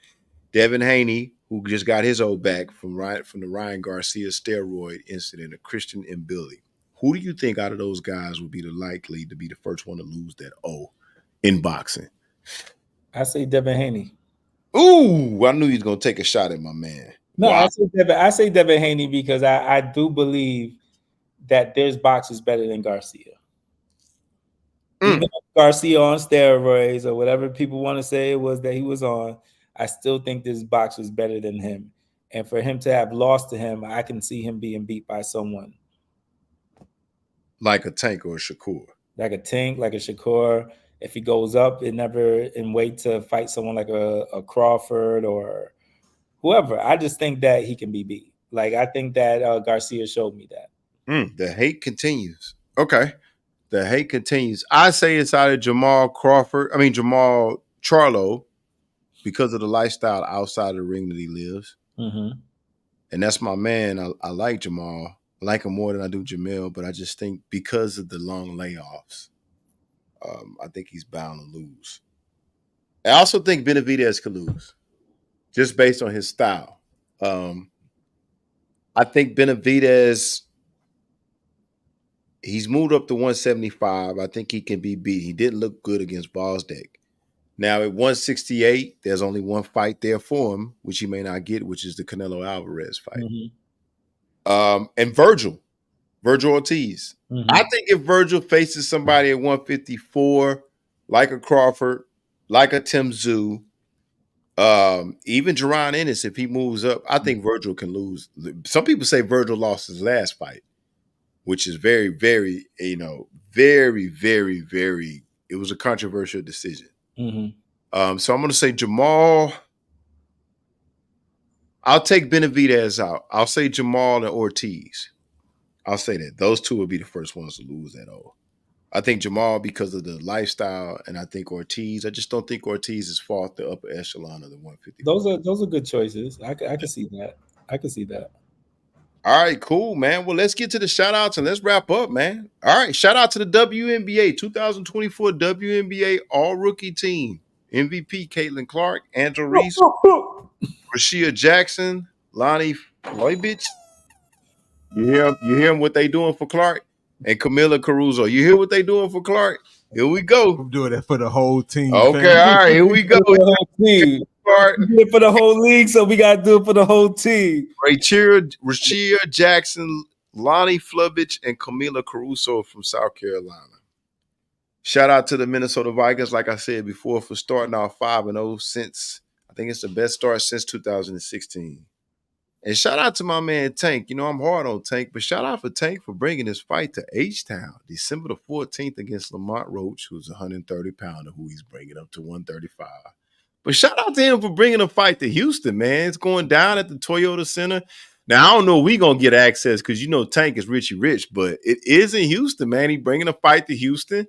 Devin Haney, who just got his old back from the Ryan Garcia steroid incident, of Christian and Billy. Who do you think out of those guys would be likely to be the first one to lose that O in boxing? I say Devin Haney. Ooh, I knew he was going to take a shot at my man. No, wow. I say Devin Haney because I do believe that there's boxers better than Garcia. Even if Garcia on steroids or whatever people want to say it was that he was on, I still think this boxer is better than him. And for him to have lost to him, I can see him being beat by someone. Like a Tank or a Shakur. Like a Tank, like a Shakur. if he goes up and never in weight to fight someone like a Crawford or whoever. I just think that he can be beat. Like I think that Garcia showed me that. The hate continues. Okay. The hate continues. I say it's either Jamal Charlo, because of the lifestyle outside of the ring that he lives. Mm-hmm. And that's my man. I like Jamal. I like him more than I do Jamil, but I just think because of the long layoffs, I think he's bound to lose. I also think Benavidez could lose, just based on his style. I think Benavidez, he's moved up to 175. I think he can be beat. He didn't look good against Bosdeck. Now at 168, there's only one fight there for him, which he may not get, which is the Canelo Alvarez fight. Mm-hmm. And Virgil Ortiz. Mm-hmm. I think if Virgil faces somebody at 154, like a Crawford, like a Tim Tszyu, even Jerron Ennis, if he moves up, I think Virgil can lose. Some people say Virgil lost his last fight, which is very, very, very, very, very, it was a controversial decision. Mm-hmm. So I'm going to say Jamal. I'll take Benavidez out. I'll say Jamal and Ortiz. I'll say that. Those two will be the first ones to lose that all. I think Jamal because of the lifestyle, and I think Ortiz. I just don't think Ortiz has fought the upper echelon of the 150. Those are good choices. I can see that. I can see that. All right, cool, man. Well, let's get to the shout outs and let's wrap up, man. All right, shout out to the WNBA 2024 WNBA All Rookie Team. MVP Caitlin Clark, Angela Reese, Rashia Jackson, Lonnie Floybich. You hear what they doing for Clark? And Camila Caruso. You hear what they doing for Clark? Here we go. I'm doing that for the whole team. Okay, fam. all right, here we go. For the whole team. Clark. We did it for the whole league, so we gotta do it for the whole team. Rashia Jackson, Lonnie Floybich, and Camila Caruso from South Carolina. Shout out to the Minnesota Vikings, like I said before, for starting off 5-0 since, I think it's the best start since 2016. And shout out to my man Tank. I'm hard on Tank, but shout out for Tank for bringing this fight to H-Town, December the 14th against Lamont Roach, who's a 130-pounder, who he's bringing up to 135. But shout out to him for bringing a fight to Houston, man. It's going down at the Toyota Center. Now, I don't know if we're going to get access because, Tank is Richie Rich, but it is in Houston, man. He's bringing a fight to Houston.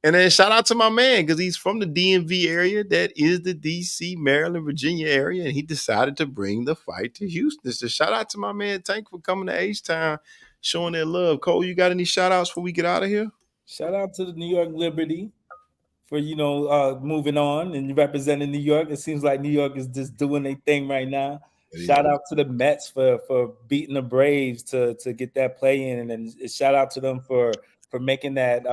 And then shout out to my man because he's from the DMV area. That is the D.C., Maryland, Virginia area. And he decided to bring the fight to Houston. So shout out to my man Tank for coming to H-Town, showing their love. Cole, you got any shout outs before we get out of here? Shout out to the New York Liberty for, moving on and representing New York. It seems like New York is just doing their thing right now. Shout out to the Mets for beating the Braves to get that play in. And shout out to them for making that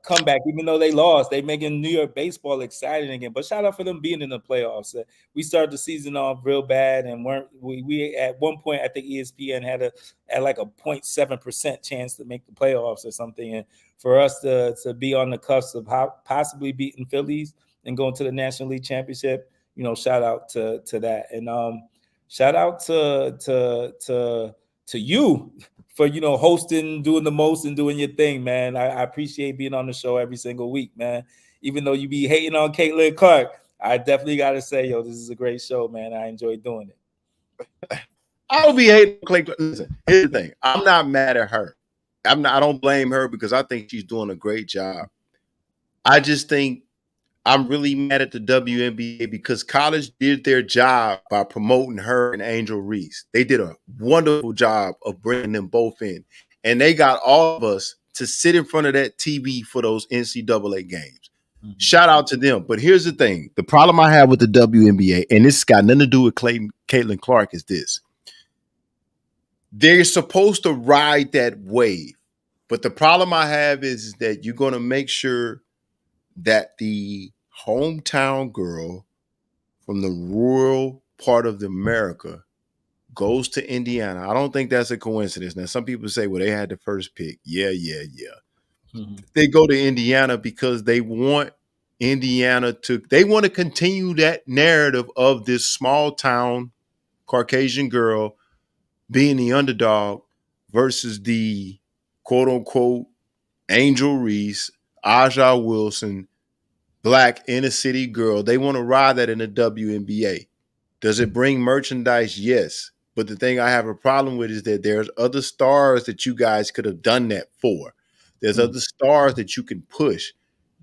comeback, even though they lost. They making New York baseball exciting again. But shout out for them being in the playoffs. We started the season off real bad, and we at one point I think ESPN had like a 0.7% chance to make the playoffs or something. And for us to be on the cusp of possibly beating Phillies and going to the National League Championship, shout out to that. And shout out to you for hosting, doing the most, and doing your thing, man. I appreciate being on the show every single week, man. Even though you be hating on Caitlin Clark, I definitely gotta say, this is a great show, man. I enjoy doing it. I don't be hating on Caitlin. Listen, here's the thing. I'm not mad at her. I don't blame her because I think she's doing a great job. I just think I'm really mad at the WNBA because college did their job by promoting her and Angel Reese. They did a wonderful job of bringing them both in. And they got all of us to sit in front of that TV for those NCAA games. Mm-hmm. Shout out to them. But here's the thing. The problem I have with the WNBA, and this has got nothing to do with Caitlin Clark, is this. They're supposed to ride that wave. But the problem I have is that you're going to make sure that the hometown girl from the rural part of America goes to Indiana. I don't think that's a coincidence. Now, some people say, well, they had the first pick. Yeah. Mm-hmm. They go to Indiana because they want they want to continue that narrative of this small town Caucasian girl being the underdog versus the quote unquote Angel Reese, Aja Wilson, black inner city girl. They want to ride that in the WNBA. Does it bring merchandise? Yes. But the thing I have a problem with is that there's other stars that you guys could have done that for. There's other stars that you can push.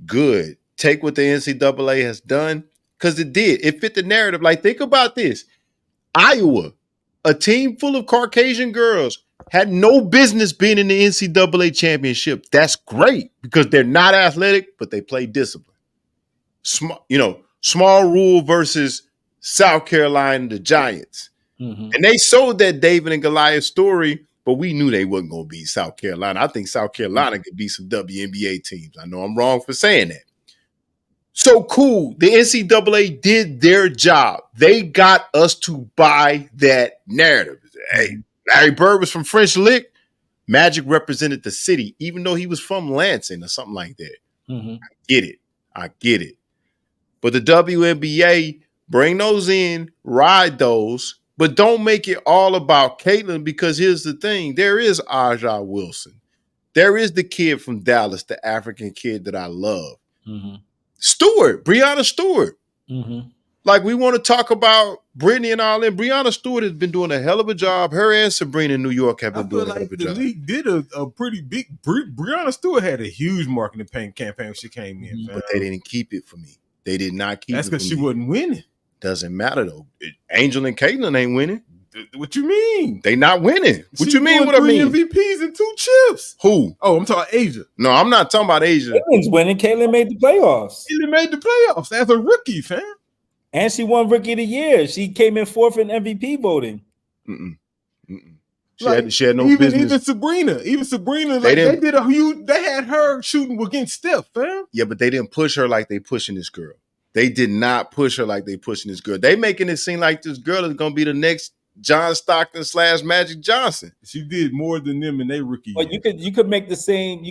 Good. Take what the NCAA has done, because it did. It fit the narrative. Like, think about this. Iowa, a team full of Caucasian girls, had no business being in the NCAA championship. That's great because they're not athletic, but they play discipline. Small rule versus South Carolina, the Giants. Mm-hmm. And they sold that David and Goliath story, but we knew they wasn't going to beat South Carolina. I think South Carolina could beat some WNBA teams. I know I'm wrong for saying that. So cool. The NCAA did their job. They got us to buy that narrative. Hey, Larry Bird was from French Lick. Magic represented the city, even though he was from Lansing or something like that. Mm-hmm. I get it. But the WNBA, bring those in, ride those, but don't make it all about Caitlin, because here's the thing. There is Aja Wilson. There is the kid from Dallas, the African kid that I love. Mm-hmm. Breanna Stewart. Mm-hmm. Like, we want to talk about Brittany and all that. Breanna Stewart has been doing a hell of a job. Her and Sabrina in New York have been doing a hell of a job. The league did a pretty big. Breanna Stewart had a huge marketing campaign when she came in. But they didn't keep it for me. They did not keep it. That's because she wasn't winning. Doesn't matter, though. Angel and Caitlin ain't winning. What you mean? They not winning. What you mean? What I mean? 3 MVPs and 2 chips. Who? Oh, I'm talking Asia. No, I'm not talking about Asia. Caitlin's winning. Caitlin made the playoffs. Caitlin made the playoffs as a rookie, fam. And she won Rookie of the Year. She came in 4th in MVP voting. She had no business. Even Sabrina, they did a huge. They had her shooting against Steph, fam. Yeah, but they didn't push her like they pushing this girl. They did not push her like they pushing this girl. They making it seem like this girl is gonna be the next John Stockton / Magic Johnson. She did more than them in their rookie year. You could make the same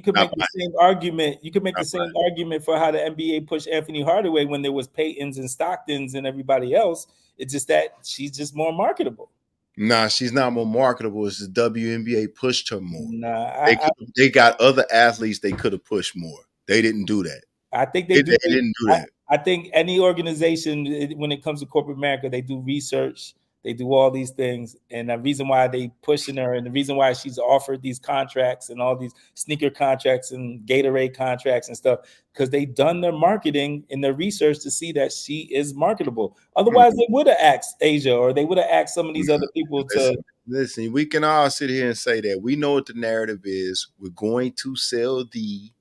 argument. You could make the same argument for how the NBA pushed Anthony Hardaway when there was Paytons and Stocktons and everybody else. It's just that she's just more marketable. Nah, she's not more marketable. It's the WNBA pushed her more. Nah, they got other athletes they could have pushed more. They didn't do that. I think they didn't do that. I think any organization, when it comes to corporate America, they do research. They do all these things, and the reason why they pushing her, and the reason why she's offered these contracts and all these sneaker contracts and Gatorade contracts and stuff, because they done their marketing and their research to see that she is marketable. Otherwise, they would have asked Asia, or they would have asked some of these other people to. Listen, we can all sit here and say that we know what the narrative is. We're going to sell the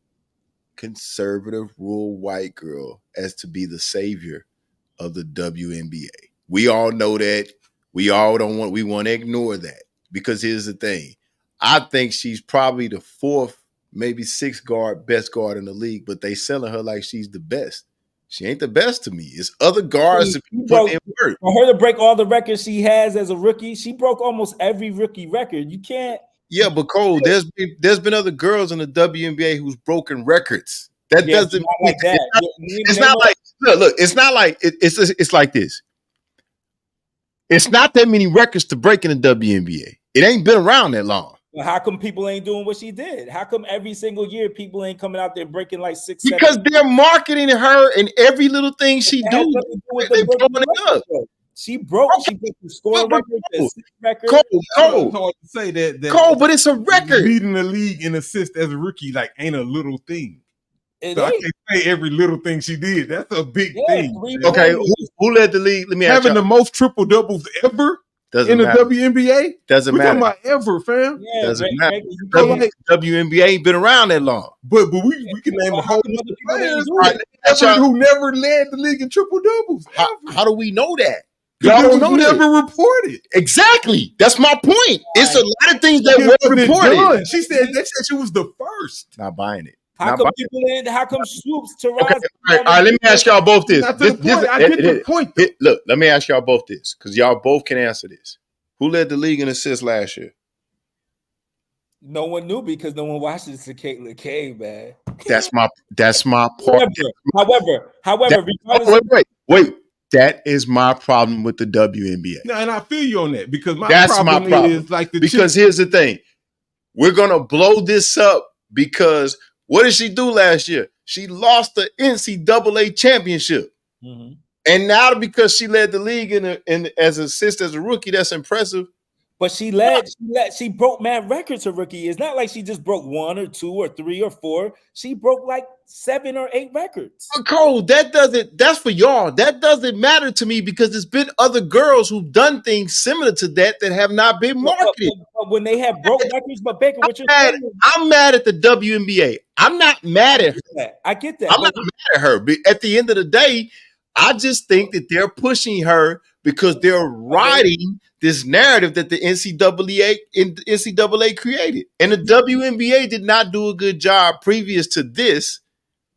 conservative rural white girl as to be the savior of the WNBA. We all know that. We want to ignore that, because here's the thing. I think she's probably the 4th, maybe 6th best guard in the league, but they selling her like she's the best. She ain't the best to me. It's other guards that put in work. For her to break all the records she has as a rookie, she broke almost every rookie record. You can't. Yeah, but Cole, there's been other girls in the WNBA who's broken records. That doesn't not like that. It's not like look. It's not like it's like this. It's not that many records to break in the WNBA. It ain't been around that long. Well, how come people ain't doing what she did? How come every single year people ain't coming out there breaking like 6, 7? Because they're marketing her and every little thing she do. They blowing it up. She broke. She broke the score record. Cole, hard to say that Cole, but it's a record. Leading the league in assists as a rookie ain't a little thing. I can't say every little thing she did. That's a big thing. Okay, who led the league? Let me ask you. Having the most triple doubles ever in the WNBA? Doesn't matter. We're talking about ever, fam. Yeah, doesn't matter. WNBA ain't been around that long. But we can name a whole bunch of players who never led the league in triple doubles. How do we know that? Y'all don't never report it. Exactly. That's my point. It's a lot of things that were reported. She said she was the first. Not buying it. How come Swoops to rise? Okay. All right, let me ask y'all both this. I get the point. Look, let me ask y'all both this, because y'all both can answer this. Who led the league in assists last year? No one knew, because no one watched this to Caitlin K, man. That's my point. However, wait. That is my problem with the WNBA. No, and I feel you on that, because my problem is because here's the thing. We're gonna blow this up because what did she do last year? she lost the NCAA championship. Mm-hmm. And now because she led the league in as a rookie, that's impressive. But she broke mad records her rookie. It's not like she just broke 1 or 2 or 3 or 4. She broke like 7 or 8 records. Cole, that's for y'all. That doesn't matter to me because there's been other girls who've done things similar to that have not been marketed. But when they have broke records, but Baker, what you're saying? I'm mad at the WNBA. I'm not mad at her. I get that. I'm not mad at her. But at the end of the day, I just think that they're pushing her because they're riding this narrative that the NCAA created. And the WNBA did not do a good job previous to this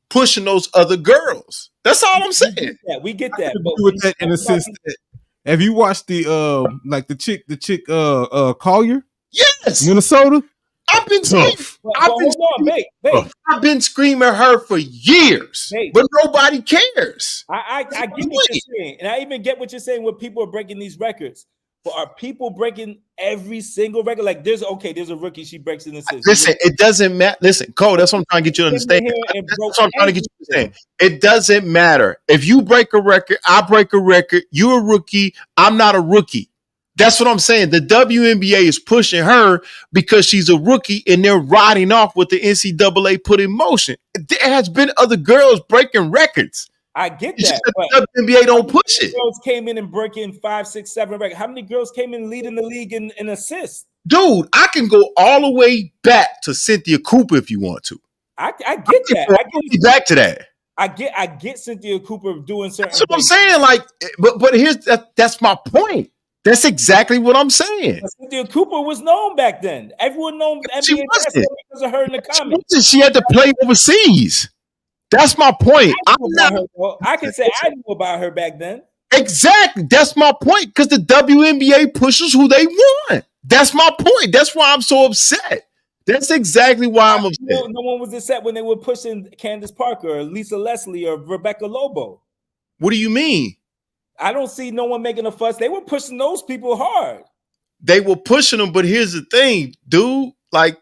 pushing those other girls. That's all I'm saying. We get that. But with that in a sense that, have you watched the chick Collier? Yes. Minnesota? I've been screaming her for years, but nobody cares. I get what you're saying, and I even get what you're saying when people are breaking these records. But are people breaking every single record? Like there's a rookie, she breaks in the system. Listen, it doesn't matter. Listen, Cole, that's what I'm trying to get you to understand. That's what I'm trying to get you to understand. It doesn't matter. If you break a record, I break a record, you're a rookie, I'm not a rookie. That's what I'm saying. The WNBA is pushing her because she's a rookie and they're riding off what the NCAA put in motion. There has been other girls breaking records. I get that. The WNBA don't push it. Girls came in and breaking 5, 6, 7 records. How many girls came in leading the league in assists? Dude, I can go all the way back to Cynthia Cooper if you want to. I get that. I get back to that. I get Cynthia Cooper doing certain. That's what I'm saying. Like, but here's that's my point. That's exactly what I'm saying. But Cynthia Cooper was known back then. Everyone known NBA because of her in the comments. She had to play overseas. That's my point. I can say I knew about her back then. Exactly. That's my point. Because the WNBA pushes who they want. That's my point. That's why I'm so upset. That's exactly why I'm upset. No one was upset when they were pushing Candace Parker or Lisa Leslie or Rebecca Lobo. What do you mean? I don't see no one making a fuss. They were pushing those people hard. They were pushing them, but here's the thing, dude. Like,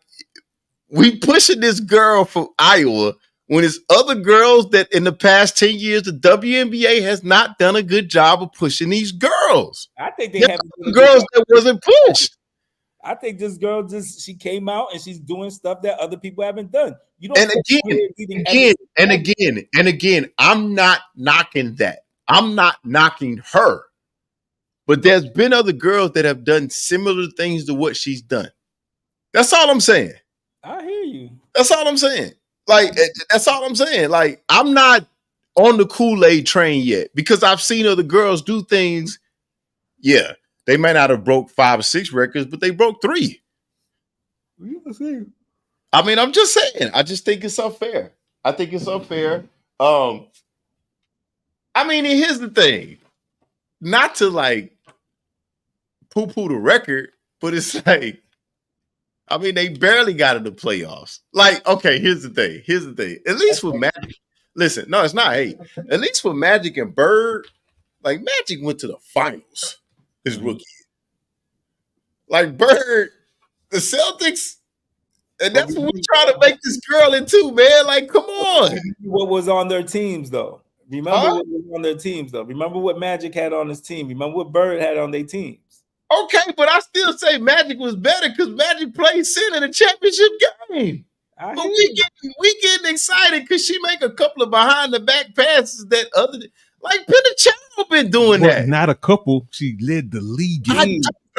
we pushing this girl from Iowa when it's other girls that in the past 10 years, the WNBA has not done a good job of pushing these girls. I think they have girls that wasn't pushed. I think this girl she came out and she's doing stuff that other people haven't done. You don't and again, I'm not knocking that. I'm not knocking her. But there's been other girls that have done similar things to what she's done. That's all I'm saying. I hear you. That's all I'm saying. Like, that's all I'm saying. Like, I'm not on the Kool-Aid train yet because I've seen other girls do things. Yeah, they might not have broke 5 or 6 records, but they broke 3. I mean, I'm just saying. I just think it's unfair. I think it's unfair. I mean, and here's the thing. Not to like poo-poo the record, but it's like, I mean, they barely got in the playoffs. Like, okay, here's the thing. At least with Magic, listen, no, it's not 8. At least with Magic and Bird, like Magic went to the finals his rookie. Like Bird, the Celtics, and that's what we're trying to make this girl into, man. Like, come on. What was on their teams, though? Remember what was on their teams, though. Remember what Magic had on his team. Remember what Bird had on their teams. Okay, but I still say Magic was better because Magic played center in the championship game. But we getting excited because she make a couple of behind the back passes that other like Pinachano been doing that. Not a couple. She led the league.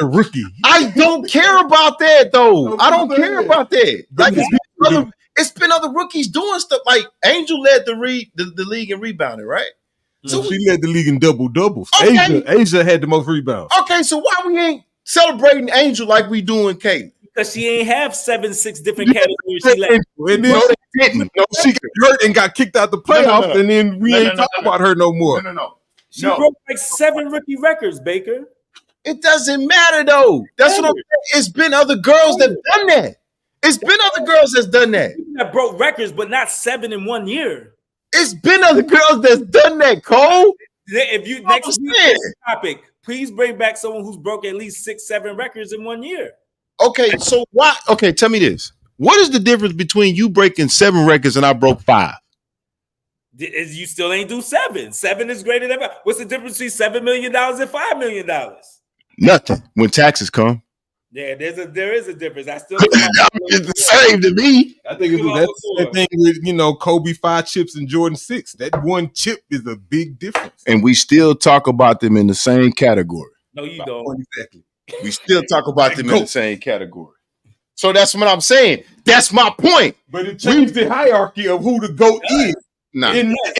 A rookie. I don't care about that though. I don't care about that. Like it's been other rookies doing stuff. Like Angel led the league in rebounding, right? So she led the league in double-doubles. Okay. Asia had the most rebounds. Okay, so why we ain't celebrating Angel like we doing Katie? Because she ain't have 6 different categories. She led. And then she got hurt and got kicked out the playoffs, and then we ain't talking about her no more. She broke like 7 rookie records, Baker. It doesn't matter though. That's what I'm saying. It's been other girls that done that. It's been other girls that's done that. That broke records, but not 7 in 1 year. It's been other girls that's done that, Cole. If you next week topic, please bring back someone who's broke at least 6, 7 records in 1 year. Okay, so why? Okay, tell me this. What is the difference between you breaking 7 records and I broke 5? You still ain't do 7. 7 is greater than 5. What's the difference between $7 million and $5 million? Nothing. When taxes come. Yeah, there is a difference. I still it's the same to me. I think that's the thing with Kobe 5 chips and Jordan 6. That one chip is a big difference. And we still talk about them in the same category. No, you don't. Exactly. We still talk about them in the same category. So that's what I'm saying. That's my point. But it changed the hierarchy of who the GOAT is. Nah. In that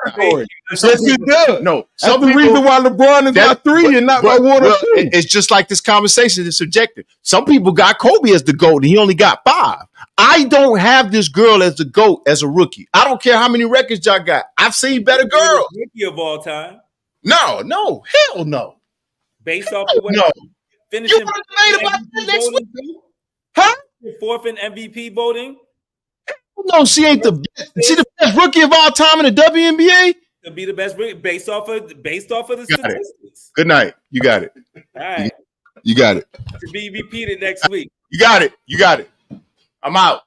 category. Yes, it does. No. That's the reason why LeBron is my 3 and not my 1 or 2. It's just like this conversation is subjective. Some people got Kobe as the GOAT and he only got 5. I don't have this girl as the GOAT as a rookie. I don't care how many records y'all got. I've seen better girls. Rookie of all time. No, hell no. Based off of what finishing. You want to debate about that next week? Huh? 4th in MVP voting. No, she ain't the best. She the best rookie of all time in the WNBA. To be the best rookie based off of the statistics. Good night. You got it. All right. You got it. To be repeated next week. You got it. I'm out.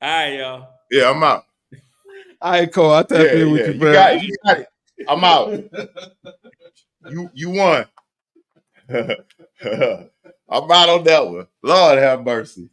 All right, y'all. Yeah, I'm out. All right, Cole. I'll tap in with you, bro. You got it. I'm out. You won. I'm out on that one. Lord have mercy.